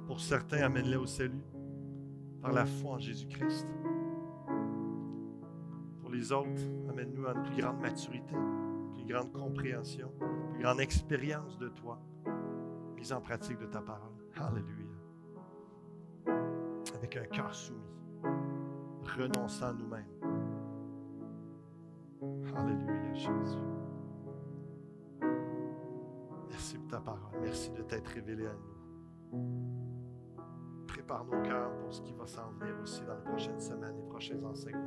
Pour certains, amène-les au salut par la foi en Jésus-Christ. Pour les autres, amène-nous à une plus grande maturité, une plus grande compréhension, une plus grande expérience de toi, mise en pratique de ta parole. Alléluia. Avec un cœur soumis, renonçant à nous-mêmes. Alléluia, Jésus. Merci pour ta parole. Merci de t'être révélé à nous. Prépare nos cœurs pour ce qui va s'en venir aussi dans les prochaines semaines, les prochains enseignements.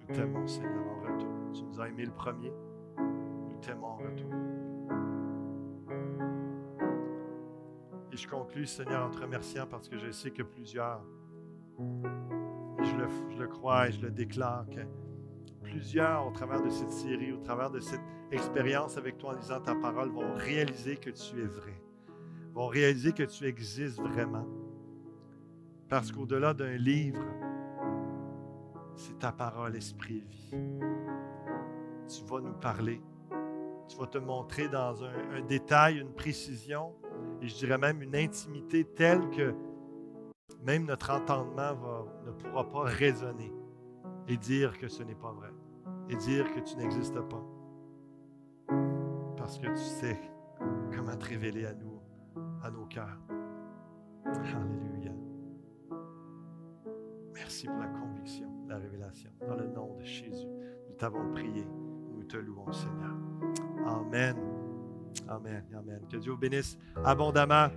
Nous t'aimons, Seigneur, en retour. Tu nous as aimés le premier. Nous t'aimons en retour. Et je conclus, Seigneur, en te remerciant parce que je sais que plusieurs, et je le crois et je le déclare, que plusieurs, au travers de cette série, au travers de cette expérience avec toi en lisant ta parole, vont réaliser que tu es vrai, vont réaliser que tu existes vraiment. Parce qu'au-delà d'un livre, c'est ta parole, esprit et vie. Tu vas nous parler, tu vas te montrer dans un détail, une précision, et je dirais même une intimité telle que même notre entendement ne pourra pas raisonner et dire que ce n'est pas vrai, et dire que tu n'existes pas. parce que tu sais comment te révéler à nous, à nos cœurs. Alléluia. Merci pour la conviction, la révélation. Dans le nom de Jésus, nous t'avons prié. Nous te louons, Seigneur. Amen. Amen. Amen. Que Dieu vous bénisse abondamment.